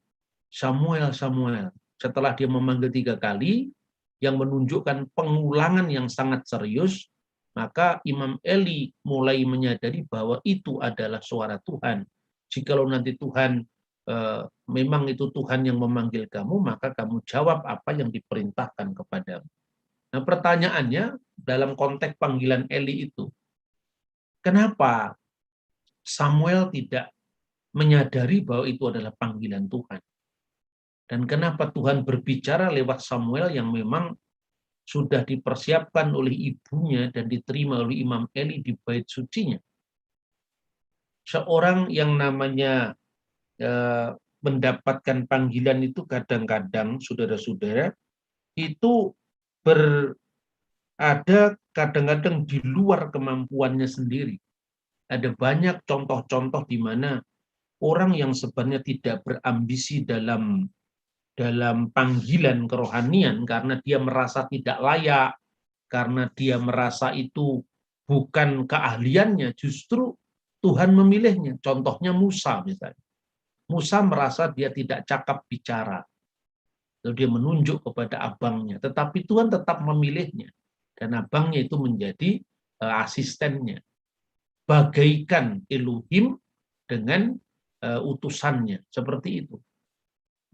Samuel, Samuel. Setelah dia memanggil 3 kali, yang menunjukkan pengulangan yang sangat serius, maka Imam Eli mulai menyadari bahwa itu adalah suara Tuhan. Jikalau nanti Tuhan memang itu Tuhan yang memanggil kamu, maka kamu jawab apa yang diperintahkan kepadamu. Nah, pertanyaannya dalam konteks panggilan Eli itu, kenapa Samuel tidak menyadari bahwa itu adalah panggilan Tuhan? Dan kenapa Tuhan berbicara lewat Samuel yang memang sudah dipersiapkan oleh ibunya dan diterima oleh Imam Eli di bait sucinya? Seorang yang namanya mendapatkan panggilan itu kadang-kadang, saudara-saudara, itu berada kadang-kadang di luar kemampuannya sendiri. Ada banyak contoh-contoh di mana orang yang sebenarnya tidak berambisi dalam panggilan kerohanian karena dia merasa tidak layak, karena dia merasa itu bukan keahliannya, justru Tuhan memilihnya. Contohnya Musa misalnya. Musa merasa dia tidak cakap bicara, lalu dia menunjuk kepada abangnya, tetapi Tuhan tetap memilihnya, dan abangnya itu menjadi asistennya, bagaikan Elohim dengan utusannya, seperti itu.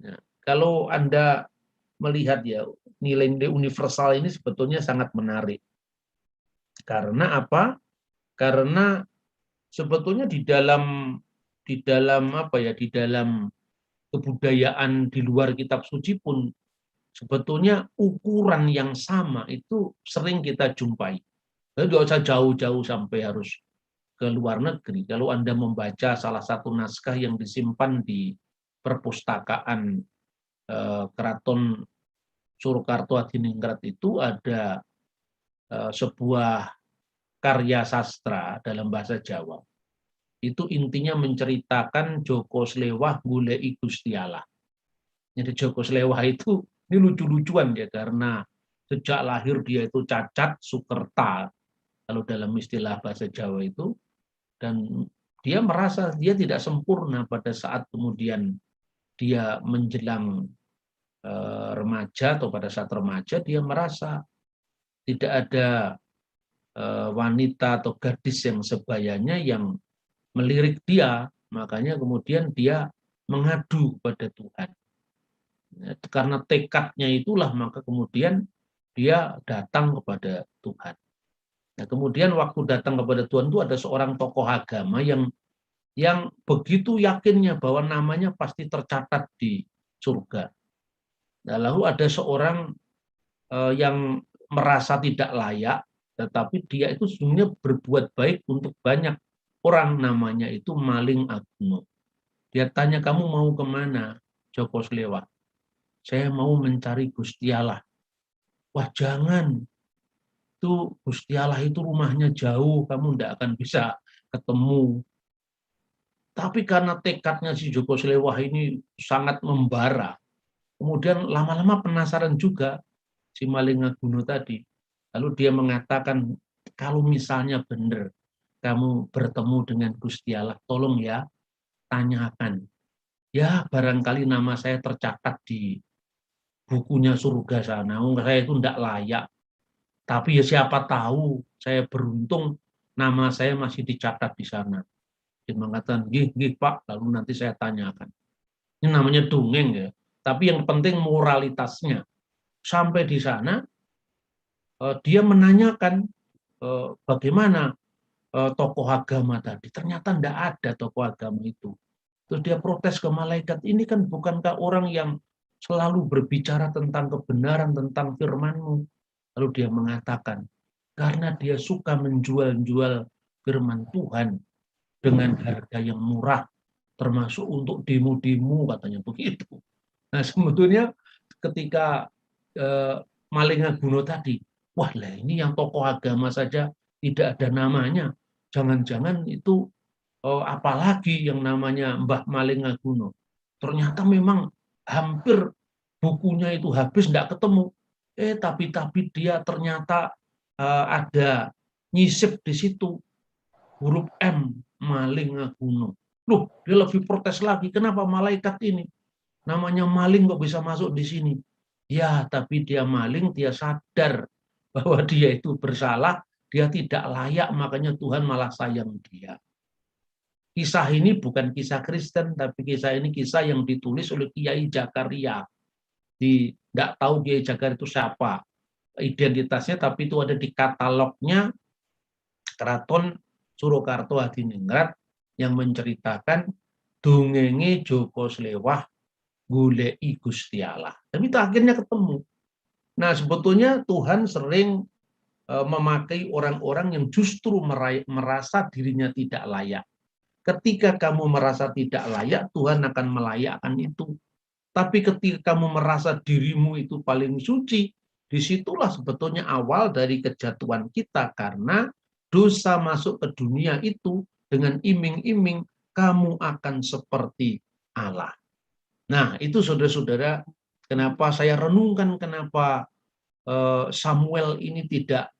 Nah, kalau Anda melihat ya, nilai-nilai universal ini sebetulnya sangat menarik. Karena apa? Karena sebetulnya di dalam apa ya, di dalam kebudayaan di luar kitab suci pun sebetulnya ukuran yang sama itu sering kita jumpai. Tidak usah jauh-jauh sampai harus ke luar negeri. Kalau Anda membaca salah satu naskah yang disimpan di perpustakaan Keraton Surakarta Hadiningrat, itu ada sebuah karya sastra dalam bahasa Jawa. Itu intinya menceritakan Joko Slewah goleki Gusti Allah. Jadi Joko Slewah itu ini lucu-lucuan ya, karena sejak lahir dia itu cacat sukerta kalau dalam istilah bahasa Jawa itu, dan dia merasa dia tidak sempurna pada saat kemudian dia menjelang remaja atau pada saat remaja dia merasa tidak ada wanita atau gadis yang sebayanya yang melirik dia, makanya kemudian dia mengadu kepada Tuhan. Karena tekadnya itulah maka kemudian dia datang kepada Tuhan. Nah, kemudian waktu datang kepada Tuhan itu ada seorang tokoh agama yang begitu yakinnya bahwa namanya pasti tercatat di surga. Nah, lalu ada seorang yang merasa tidak layak, tetapi dia itu sebenarnya berbuat baik untuk banyak orang, namanya itu Maling Aguno. Dia tanya, kamu mau kemana, Joko Slewak? Saya mau mencari Gusti Allah. Wah jangan, itu Gusti Allah itu rumahnya jauh, kamu tidak akan bisa ketemu. Tapi karena tekadnya si Joko Slewak ini sangat membara, kemudian lama-lama penasaran juga si Malingaguno tadi. Lalu dia mengatakan, kalau misalnya benar kamu bertemu dengan Gusti Allah, tolong ya tanyakan. Ya barangkali nama saya tercatat di bukunya surga sana. Saya itu tidak layak. Tapi ya siapa tahu saya beruntung nama saya masih dicatat di sana. Dia mengatakan, gih, Pak, lalu nanti saya tanyakan. Ini namanya dongeng ya. Tapi yang penting moralitasnya. Sampai di sana, dia menanyakan bagaimana tokoh agama tadi. Ternyata tidak ada tokoh agama itu. Terus dia protes ke malaikat, ini kan bukankah orang yang selalu berbicara tentang kebenaran, tentang firman-Mu. Lalu dia mengatakan, karena dia suka menjual-jual firman Tuhan dengan harga yang murah, termasuk untuk demo-demo, katanya begitu. Nah sebetulnya ketika Malingaguno tadi, wah lah ini yang tokoh agama saja tidak ada namanya, jangan-jangan itu apalagi yang namanya Mbah Malingaguno. Ternyata memang hampir bukunya itu habis, tidak ketemu. Tapi dia ternyata ada nyisip di situ huruf M, Malingaguno. Loh, dia lebih protes lagi. Kenapa malaikat ini? Namanya maling kok bisa masuk di sini? Ya, tapi dia maling, dia sadar bahwa dia itu bersalah, dia tidak layak, makanya Tuhan malah sayang dia. Kisah ini bukan kisah Kristen, tapi kisah ini kisah yang ditulis oleh Kiai Jakaria. Tidak tahu Kiai Jakaria itu siapa identitasnya, tapi itu ada di katalognya Keraton Surakarta Hadiningrat yang menceritakan dongenge Joko Slewah goleki Gusti Allah. Tapi itu akhirnya ketemu. Nah, sebetulnya Tuhan sering memakai orang-orang yang justru merasa dirinya tidak layak. Ketika kamu merasa tidak layak, Tuhan akan melayakkan itu. Tapi ketika kamu merasa dirimu itu paling suci, disitulah sebetulnya awal dari kejatuhan kita. Karena dosa masuk ke dunia itu dengan iming-iming kamu akan seperti Allah. Nah, itu saudara-saudara, kenapa saya renungkan kenapa Samuel ini tidak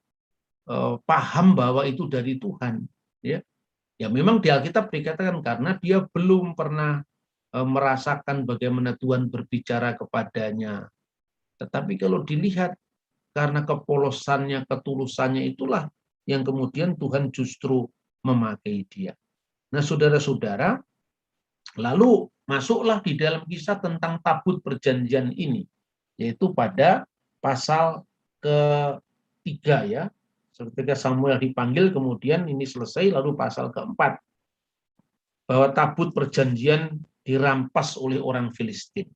paham bahwa itu dari Tuhan. Ya, ya memang di Alkitab dikatakan karena dia belum pernah merasakan bagaimana Tuhan berbicara kepadanya. Tetapi kalau dilihat karena kepolosannya, ketulusannya itulah yang kemudian Tuhan justru memakai dia. Nah, saudara-saudara, lalu masuklah di dalam kisah tentang tabut perjanjian ini, yaitu pada pasal ketiga ya. Ketika Samuel dipanggil, kemudian ini selesai, lalu pasal keempat, bahwa tabut perjanjian dirampas oleh orang Filistin.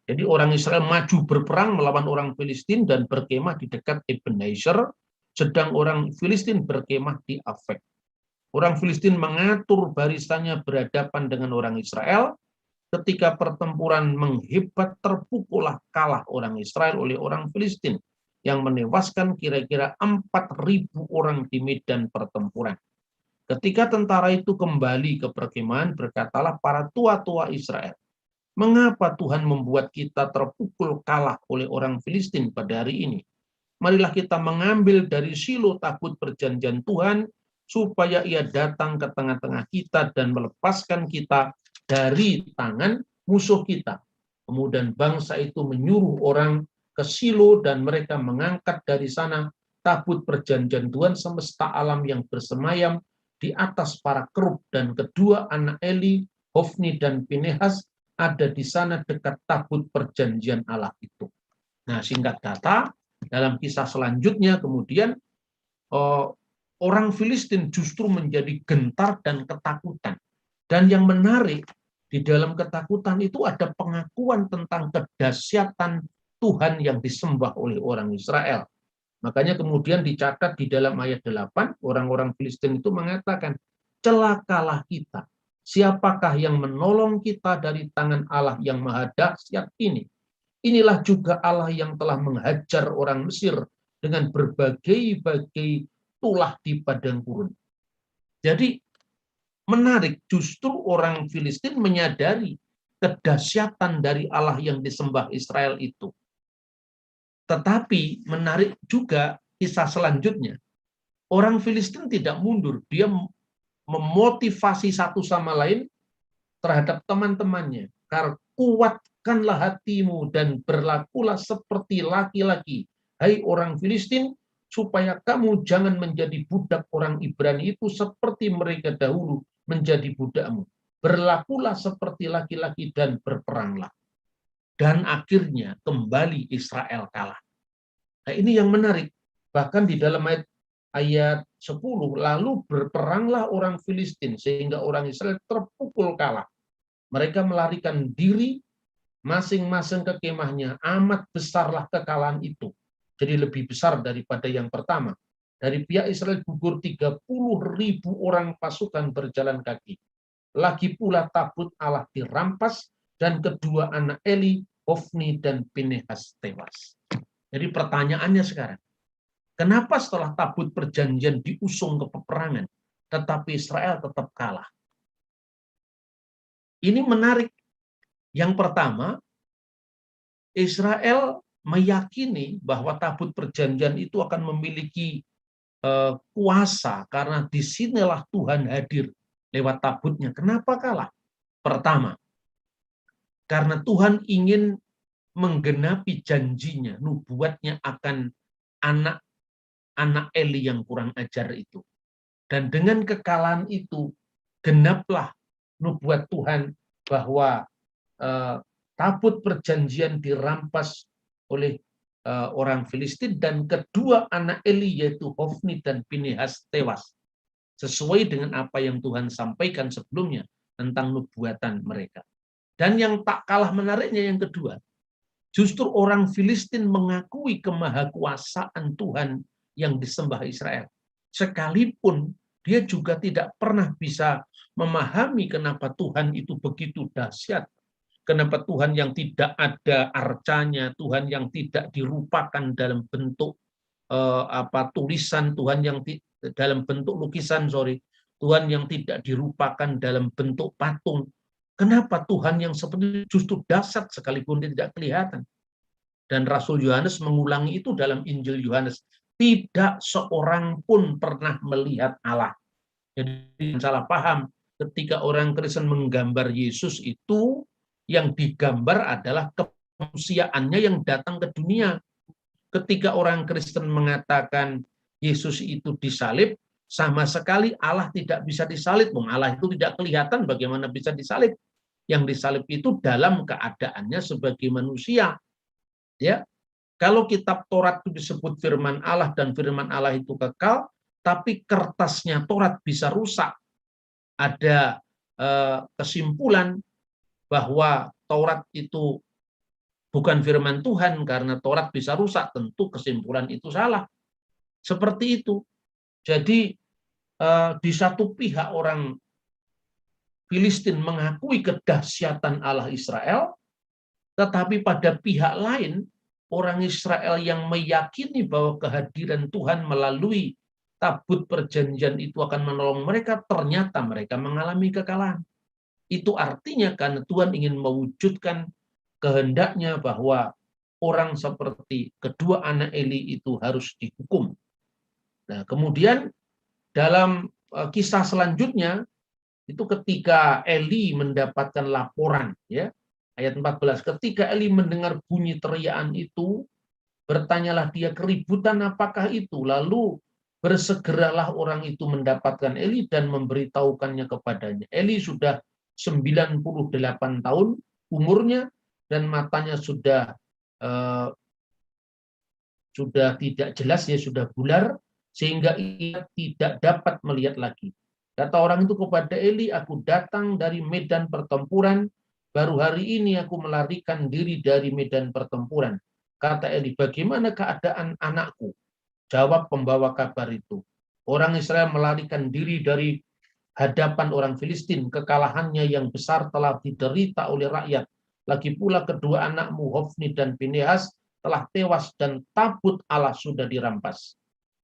Jadi orang Israel maju berperang melawan orang Filistin dan berkemah di dekat Ebenezer, sedang orang Filistin berkemah di Afek. Orang Filistin mengatur barisannya berhadapan dengan orang Israel. Ketika pertempuran menghebat, terpukullah kalah orang Israel oleh orang Filistin yang menewaskan kira-kira 4.000 orang di medan pertempuran. Ketika tentara itu kembali ke perkemahan, berkatalah para tua-tua Israel, mengapa Tuhan membuat kita terpukul kalah oleh orang Filistin pada hari ini? Marilah kita mengambil dari Shilo tabut perjanjian Tuhan, supaya ia datang ke tengah-tengah kita dan melepaskan kita dari tangan musuh kita. Kemudian bangsa itu menyuruh orang ke Silo dan mereka mengangkat dari sana tabut perjanjian Tuhan semesta alam yang bersemayam di atas para kerub, dan kedua anak Eli, Hofni dan Pinehas ada di sana dekat tabut perjanjian Allah itu. Nah, singkat kata, dalam kisah selanjutnya kemudian orang Filistin justru menjadi gentar dan ketakutan. Dan yang menarik, di dalam ketakutan itu ada pengakuan tentang kedahsyatan Tuhan yang disembah oleh orang Israel. Makanya kemudian dicatat di dalam ayat 8, orang-orang Filistin itu mengatakan, celakalah kita. Siapakah yang menolong kita dari tangan Allah yang maha dahsyat ini? Inilah juga Allah yang telah menghajar orang Mesir dengan berbagai-bagai tulah di padang gurun. Jadi menarik, justru orang Filistin menyadari kedahsyatan dari Allah yang disembah Israel itu. Tetapi menarik juga kisah selanjutnya. Orang Filistin tidak mundur, dia memotivasi satu sama lain terhadap teman-temannya. Karena kuatkanlah hatimu dan berlakulah seperti laki-laki, hai orang Filistin, supaya kamu jangan menjadi budak orang Ibrani itu seperti mereka dahulu menjadi budakmu. Berlakulah seperti laki-laki dan berperanglah. Dan akhirnya kembali Israel kalah. Nah, ini yang menarik. Bahkan di dalam ayat 10, lalu berperanglah orang Filistin sehingga orang Israel terpukul kalah. Mereka melarikan diri masing-masing ke kemahnya. Amat besarlah kekalahan itu. Jadi lebih besar daripada yang pertama. Dari pihak Israel gugur 30.000 orang pasukan berjalan kaki. Lagi pula tabut Allah dirampas dan kedua anak Eli, Hofni dan Pinehas tewas. Jadi pertanyaannya sekarang, kenapa setelah tabut perjanjian diusung ke peperangan, tetapi Israel tetap kalah? Ini menarik. Yang pertama, Israel meyakini bahwa tabut perjanjian itu akan memiliki kuasa karena disinilah Tuhan hadir lewat tabutnya. Kenapa kalah? Pertama, karena Tuhan ingin menggenapi janjinya, nubuatnya akan anak Eli yang kurang ajar itu. Dan dengan kekalahan itu, genaplah nubuat Tuhan bahwa tabut perjanjian dirampas oleh orang Filistin dan kedua anak Eli yaitu Hofni dan Pinehas tewas. Sesuai dengan apa yang Tuhan sampaikan sebelumnya tentang nubuatan mereka. Dan yang tak kalah menariknya yang kedua, justru orang Filistin mengakui kemahakuasaan Tuhan yang disembah Israel. Sekalipun dia juga tidak pernah bisa memahami kenapa Tuhan itu begitu dahsyat. Kenapa Tuhan yang tidak ada arcanya, Tuhan yang tidak dirupakan dalam bentuk tulisan, Tuhan yang dalam bentuk lukisan, Tuhan yang tidak dirupakan dalam bentuk patung. Kenapa Tuhan yang seperti justru dahsyat sekalipun dia tidak kelihatan? Dan Rasul Yohanes mengulangi itu dalam Injil Yohanes. Tidak seorang pun pernah melihat Allah. Jadi salah paham ketika orang Kristen menggambar Yesus itu, yang digambar adalah kemanusiaannya yang datang ke dunia. Ketika orang Kristen mengatakan Yesus itu disalib, sama sekali Allah tidak bisa disalib. Allah itu tidak kelihatan, bagaimana bisa disalib? Yang disalib itu dalam keadaannya sebagai manusia. Ya, kalau kitab Taurat itu disebut firman Allah dan firman Allah itu kekal, tapi kertasnya Taurat bisa rusak. Ada kesimpulan bahwa Taurat itu bukan firman Tuhan karena Taurat bisa rusak, tentu kesimpulan itu salah. Seperti itu. Jadi di satu pihak orang Filistin mengakui kedahsyatan Allah Israel, tetapi pada pihak lain orang Israel yang meyakini bahwa kehadiran Tuhan melalui tabut perjanjian itu akan menolong mereka, ternyata mereka mengalami kekalahan. Itu artinya karena Tuhan ingin mewujudkan kehendaknya bahwa orang seperti kedua anak Eli itu harus dihukum. Nah, kemudian dalam kisah selanjutnya itu ketika Eli mendapatkan laporan, ya, Ayat 14, ketika Eli mendengar bunyi teriakan itu, bertanyalah dia, keributan apakah itu? Lalu bersegeralah orang itu mendapatkan Eli dan memberitahukannya kepadanya. Eli sudah 98 tahun umurnya dan matanya sudah tidak jelas, ya sudah bular, sehingga ia tidak dapat melihat lagi. Kata orang itu kepada Eli, aku datang dari medan pertempuran, baru hari ini aku melarikan diri dari medan pertempuran. Kata Eli, bagaimana keadaan anakku? Jawab pembawa kabar itu, orang Israel melarikan diri dari hadapan orang Filistin, kekalahannya yang besar telah diderita oleh rakyat. Lagi pula kedua anakmu Hofni dan Pinehas telah tewas dan tabut Allah sudah dirampas.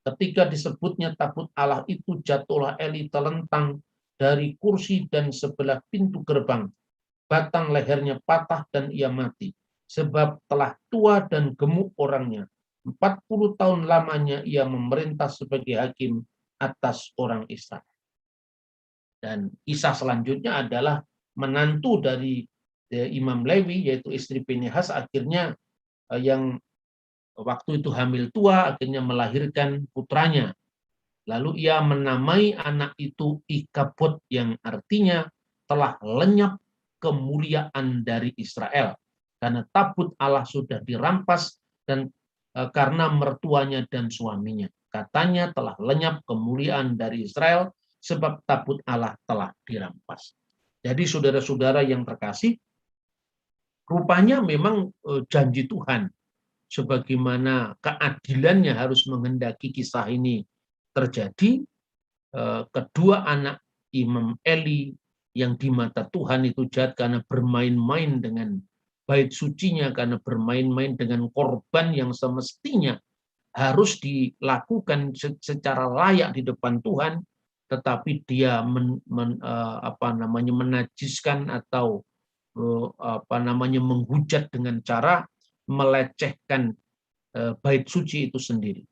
Ketika disebutnya tabut Allah itu, jatuhlah Eli telentang dari kursi dan sebelah pintu gerbang. Batang lehernya patah dan ia mati, sebab telah tua dan gemuk orangnya. 40 tahun lamanya ia memerintah sebagai hakim atas orang Israel. Dan kisah selanjutnya adalah menantu dari Imam Lewi, yaitu istri Pinehas, akhirnya yang waktu itu hamil tua, akhirnya melahirkan putranya. Lalu ia menamai anak itu Ikabod, yang artinya telah lenyap kemuliaan dari Israel. Karena tabut Allah sudah dirampas dan karena mertuanya dan suaminya. Katanya telah lenyap kemuliaan dari Israel sebab tabut Allah telah dirampas. Jadi saudara-saudara yang terkasih, rupanya memang janji Tuhan sebagaimana keadilannya harus menghendaki kisah ini terjadi. Kedua anak Imam Eli yang di mata Tuhan itu jahat karena bermain-main dengan bait sucinya, karena bermain-main dengan korban yang semestinya harus dilakukan secara layak di depan Tuhan, tetapi dia menajiskan atau menghujat dengan cara melecehkan bait suci itu sendiri.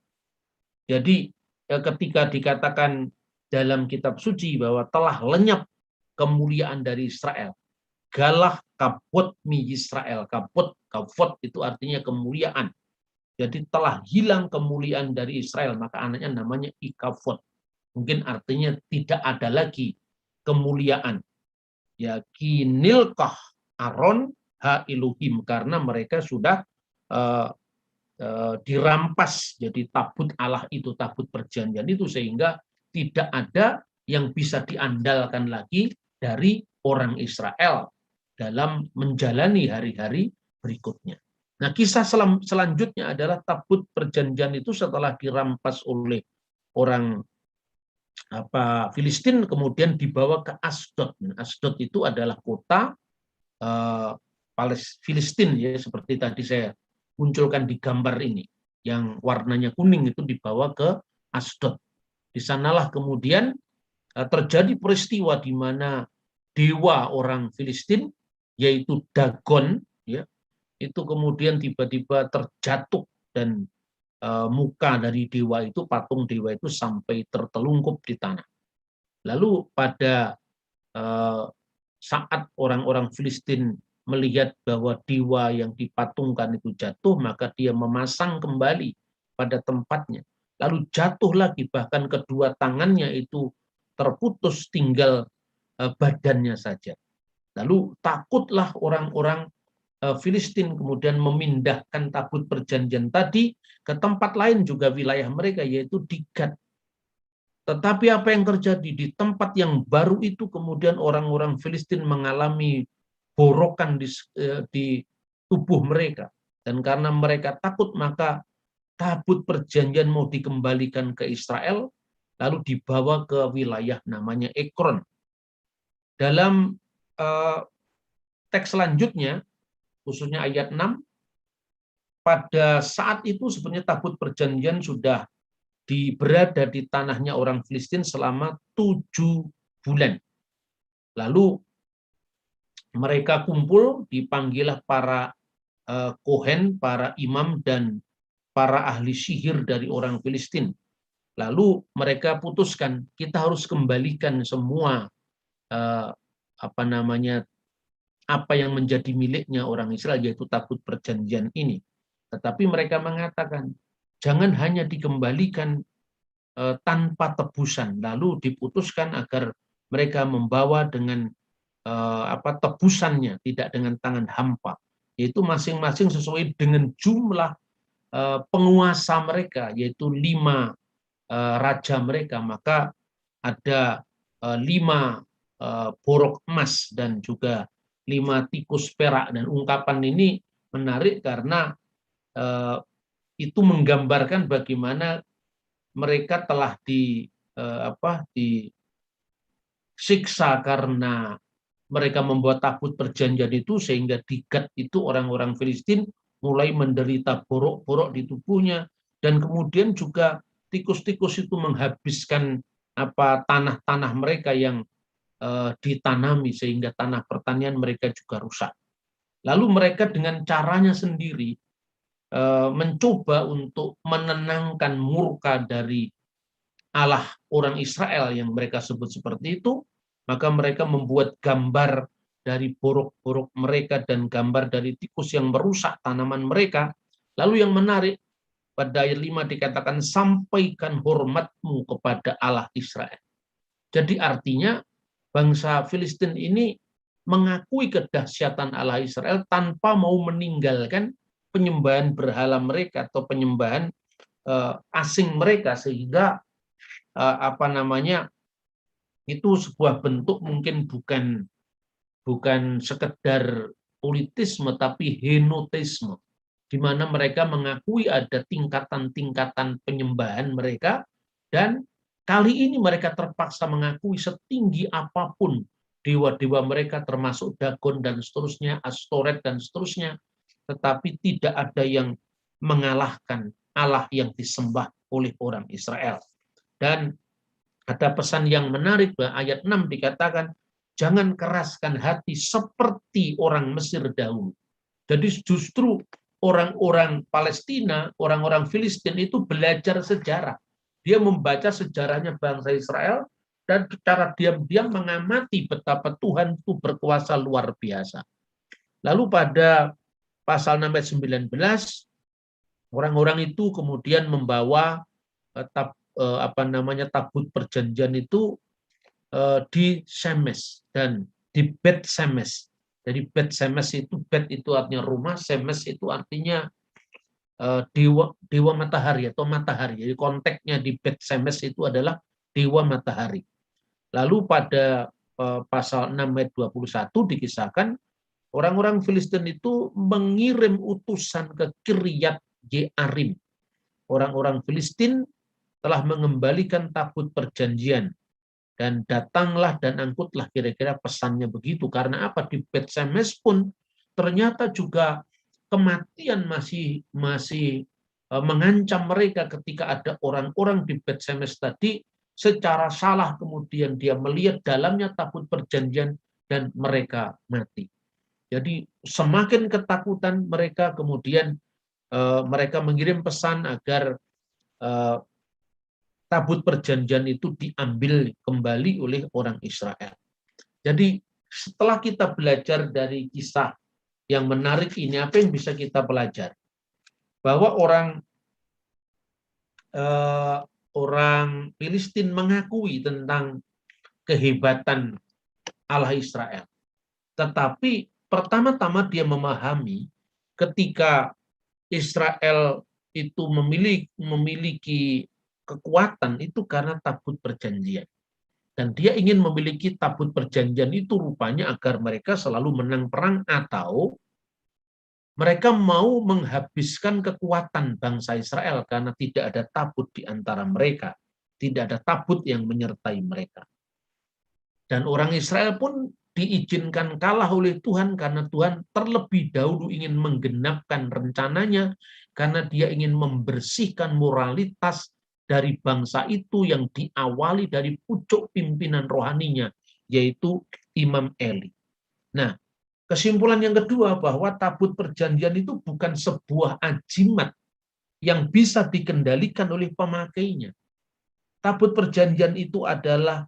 Jadi ketika dikatakan dalam kitab suci bahwa telah lenyap kemuliaan dari Israel, galah kabot mi Israel, kabot itu artinya kemuliaan. Jadi telah hilang kemuliaan dari Israel, maka anaknya namanya Ikavod. Mungkin artinya tidak ada lagi kemuliaan. Ya kinilkah Aron ha Elohim, karena mereka sudah dirampas. Jadi tabut Allah itu, tabut perjanjian itu, sehingga tidak ada yang bisa diandalkan lagi dari orang Israel dalam menjalani hari-hari berikutnya. Nah, kisah selanjutnya adalah tabut perjanjian itu setelah dirampas oleh orang Filistin, kemudian dibawa ke Asdod. Asdod itu adalah kota Filistin, ya, seperti tadi saya munculkan di gambar ini, yang warnanya kuning itu dibawa ke Asdod. Di sanalah kemudian terjadi peristiwa di mana dewa orang Filistin, yaitu Dagon, ya, itu kemudian tiba-tiba terjatuh dan muka dari dewa itu, patung dewa itu sampai tertelungkup di tanah. Lalu pada saat orang-orang Filistin melihat bahwa dewa yang dipatungkan itu jatuh, maka dia memasang kembali pada tempatnya. Lalu jatuh lagi, bahkan kedua tangannya itu terputus, tinggal badannya saja. Lalu takutlah orang-orang Filistin, kemudian memindahkan tabut perjanjian tadi ke tempat lain juga wilayah mereka, yaitu di Gad. Tetapi apa yang terjadi di tempat yang baru itu, kemudian orang-orang Filistin mengalami borokan di tubuh mereka. Dan karena mereka takut, maka tabut perjanjian mau dikembalikan ke Israel, lalu dibawa ke wilayah namanya Ekron. Dalam teks selanjutnya, khususnya ayat 6, pada saat itu sebenarnya tabut perjanjian sudah berada di tanahnya orang Filistin selama 7 bulan. Lalu mereka kumpul, dipanggillah para kohen, para imam, dan para ahli sihir dari orang Filistin. Lalu mereka putuskan, kita harus kembalikan semua apa yang menjadi miliknya orang Israel, yaitu tabut perjanjian ini. Tetapi mereka mengatakan, jangan hanya dikembalikan tanpa tebusan, lalu diputuskan agar mereka membawa dengan tebusannya, tidak dengan tangan hampa, yaitu masing-masing sesuai dengan jumlah penguasa mereka, yaitu 5 raja mereka. Maka ada 5 borok emas dan juga 5 tikus perak. Dan ungkapan ini menarik karena itu menggambarkan bagaimana mereka telah disiksa karena mereka membuat tabut perjanjian itu, sehingga di Gad itu orang-orang Filistin mulai menderita borok-borok di tubuhnya, dan kemudian juga tikus-tikus itu menghabiskan tanah-tanah mereka yang ditanami, sehingga tanah pertanian mereka juga rusak. Lalu mereka dengan caranya sendiri mencoba untuk menenangkan murka dari Allah orang Israel yang mereka sebut seperti itu, maka mereka membuat gambar dari borok-borok mereka dan gambar dari tikus yang merusak tanaman mereka. Lalu yang menarik, pada ayat 5 dikatakan, sampaikan hormatmu kepada Allah Israel. Jadi artinya bangsa Filistin ini mengakui kedahsyatan Allah Israel tanpa mau meninggalkan penyembahan berhala mereka atau penyembahan asing mereka, sehingga itu sebuah bentuk mungkin bukan sekedar politisme, tapi henotisme, di mana mereka mengakui ada tingkatan-tingkatan penyembahan mereka, dan kali ini mereka terpaksa mengakui setinggi apapun dewa-dewa mereka, termasuk Dagon dan seterusnya, Astoret dan seterusnya, tetapi tidak ada yang mengalahkan Allah yang disembah oleh orang Israel. Dan ada pesan yang menarik, ayat 6 dikatakan, jangan keraskan hati seperti orang Mesir dahulu. Jadi justru orang-orang Palestina, orang-orang Filistin itu belajar sejarah. Dia membaca sejarahnya bangsa Israel, dan secara diam-diam mengamati betapa Tuhan itu berkuasa luar biasa. Lalu pada pasal 6 ayat 19, orang-orang itu kemudian membawa tabut perjanjian itu di Shemes dan di Bet Shemes. Jadi Bet Shemes itu, Bet itu artinya rumah, Shemes itu artinya dewa matahari atau matahari. Jadi konteksnya di Bet Shemes itu adalah dewa matahari. Lalu pada pasal 6 ayat 21 dikisahkan orang-orang Filistin itu mengirim utusan ke Kiryat Jearim. Orang-orang Filistin telah mengembalikan tabut perjanjian, dan datanglah dan angkutlah, kira-kira pesannya begitu. Karena apa? Di Bet Shemes pun ternyata juga kematian masih mengancam mereka, ketika ada orang-orang di Bet Shemes tadi secara salah kemudian dia melihat dalamnya tabut perjanjian dan mereka mati. Jadi semakin ketakutan mereka, kemudian mereka mengirim pesan agar tabut perjanjian itu diambil kembali oleh orang Israel. Jadi setelah kita belajar dari kisah yang menarik ini, apa yang bisa kita pelajari? Bahwa orang Filistin mengakui tentang kehebatan Allah Israel. Tetapi pertama-tama dia memahami ketika Israel itu memiliki kekuatan itu karena tabut perjanjian. Dan dia ingin memiliki tabut perjanjian itu rupanya agar mereka selalu menang perang, atau mereka mau menghabiskan kekuatan bangsa Israel karena tidak ada tabut di antara mereka. Tidak ada tabut yang menyertai mereka. Dan orang Israel pun diizinkan kalah oleh Tuhan karena Tuhan terlebih dahulu ingin menggenapkan rencananya, karena dia ingin membersihkan moralitas dari bangsa itu yang diawali dari pucuk pimpinan rohaninya, yaitu Imam Eli. Nah, kesimpulan yang kedua, bahwa tabut perjanjian itu bukan sebuah ajimat yang bisa dikendalikan oleh pemakainya. Tabut perjanjian itu adalah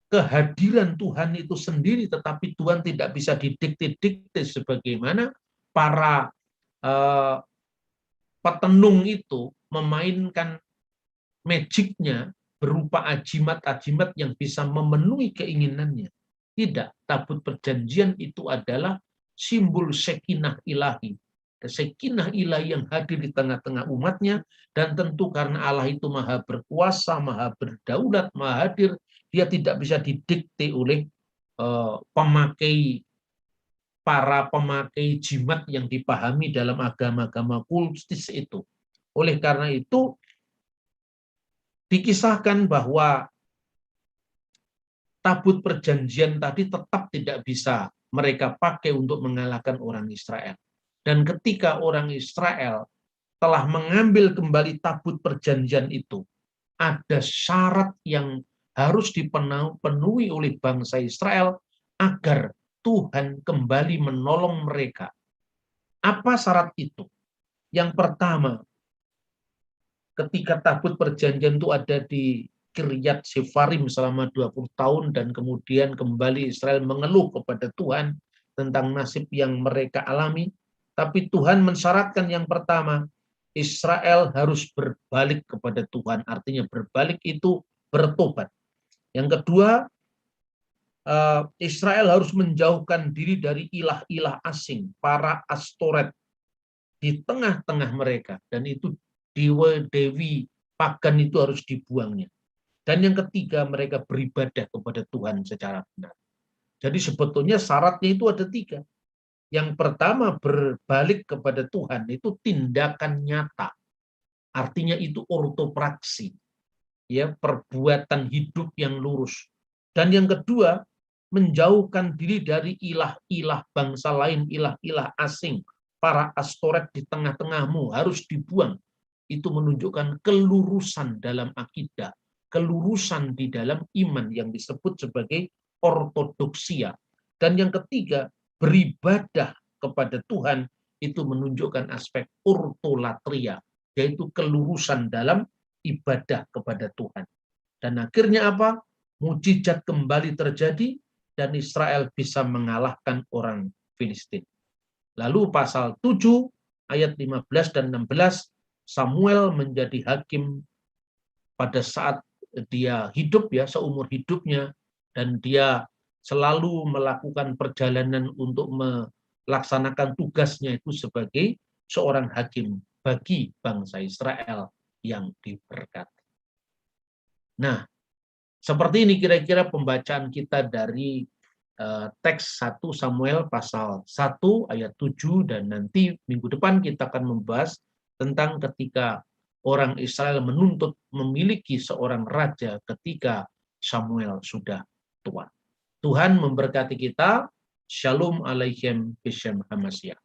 kehadiran Tuhan itu sendiri, tetapi Tuhan tidak bisa didikte-dikte sebagaimana para petenung itu memainkan magicnya berupa ajimat-ajimat yang bisa memenuhi keinginannya. Tidak, tabut perjanjian itu adalah simbol sekinah ilahi. Sekinah ilahi yang hadir di tengah-tengah umatnya, dan tentu karena Allah itu maha berkuasa, maha berdaulat, maha hadir, dia tidak bisa didikte oleh para pemakai jimat yang dipahami dalam agama-agama kultis itu. Oleh karena itu, dikisahkan bahwa tabut perjanjian tadi tetap tidak bisa mereka pakai untuk mengalahkan orang Israel. Dan ketika orang Israel telah mengambil kembali tabut perjanjian itu, ada syarat yang harus dipenuhi oleh bangsa Israel agar Tuhan kembali menolong mereka. Apa syarat itu? Yang pertama, ketika tabut perjanjian itu ada di Kiryat Sefarim selama 20 tahun dan kemudian kembali Israel mengeluh kepada Tuhan tentang nasib yang mereka alami, tapi Tuhan mensyaratkan yang pertama, Israel harus berbalik kepada Tuhan, artinya berbalik itu bertobat. Yang kedua, Israel harus menjauhkan diri dari ilah-ilah asing, para Astoret di tengah-tengah mereka, dan itu dewa-dewi pagan itu harus dibuangnya. Dan yang ketiga, mereka beribadah kepada Tuhan secara benar. Jadi sebetulnya syaratnya itu ada 3. Yang pertama, berbalik kepada Tuhan, itu tindakan nyata. Artinya itu ortopraksi, ya, perbuatan hidup yang lurus. Dan yang kedua, menjauhkan diri dari ilah-ilah bangsa lain, ilah-ilah asing, para Astoret di tengah-tengahmu harus dibuang. Itu menunjukkan kelurusan dalam akidah, kelurusan di dalam iman yang disebut sebagai ortodoksia. Dan yang ketiga, beribadah kepada Tuhan itu menunjukkan aspek ortolatria, yaitu kelurusan dalam ibadah kepada Tuhan. Dan akhirnya apa? Mujizat kembali terjadi dan Israel bisa mengalahkan orang Filistin. Lalu pasal 7 ayat 15 dan 16, Samuel menjadi hakim pada saat dia hidup, ya, seumur hidupnya, dan dia selalu melakukan perjalanan untuk melaksanakan tugasnya itu sebagai seorang hakim bagi bangsa Israel yang diberkati. Nah, seperti ini kira-kira pembacaan kita dari teks 1 Samuel pasal 1 ayat 7, dan nanti minggu depan kita akan membahas tentang ketika orang Israel menuntut memiliki seorang raja ketika Samuel sudah tua. Tuhan memberkati kita. Shalom Aleichem Beshem Hamashiach.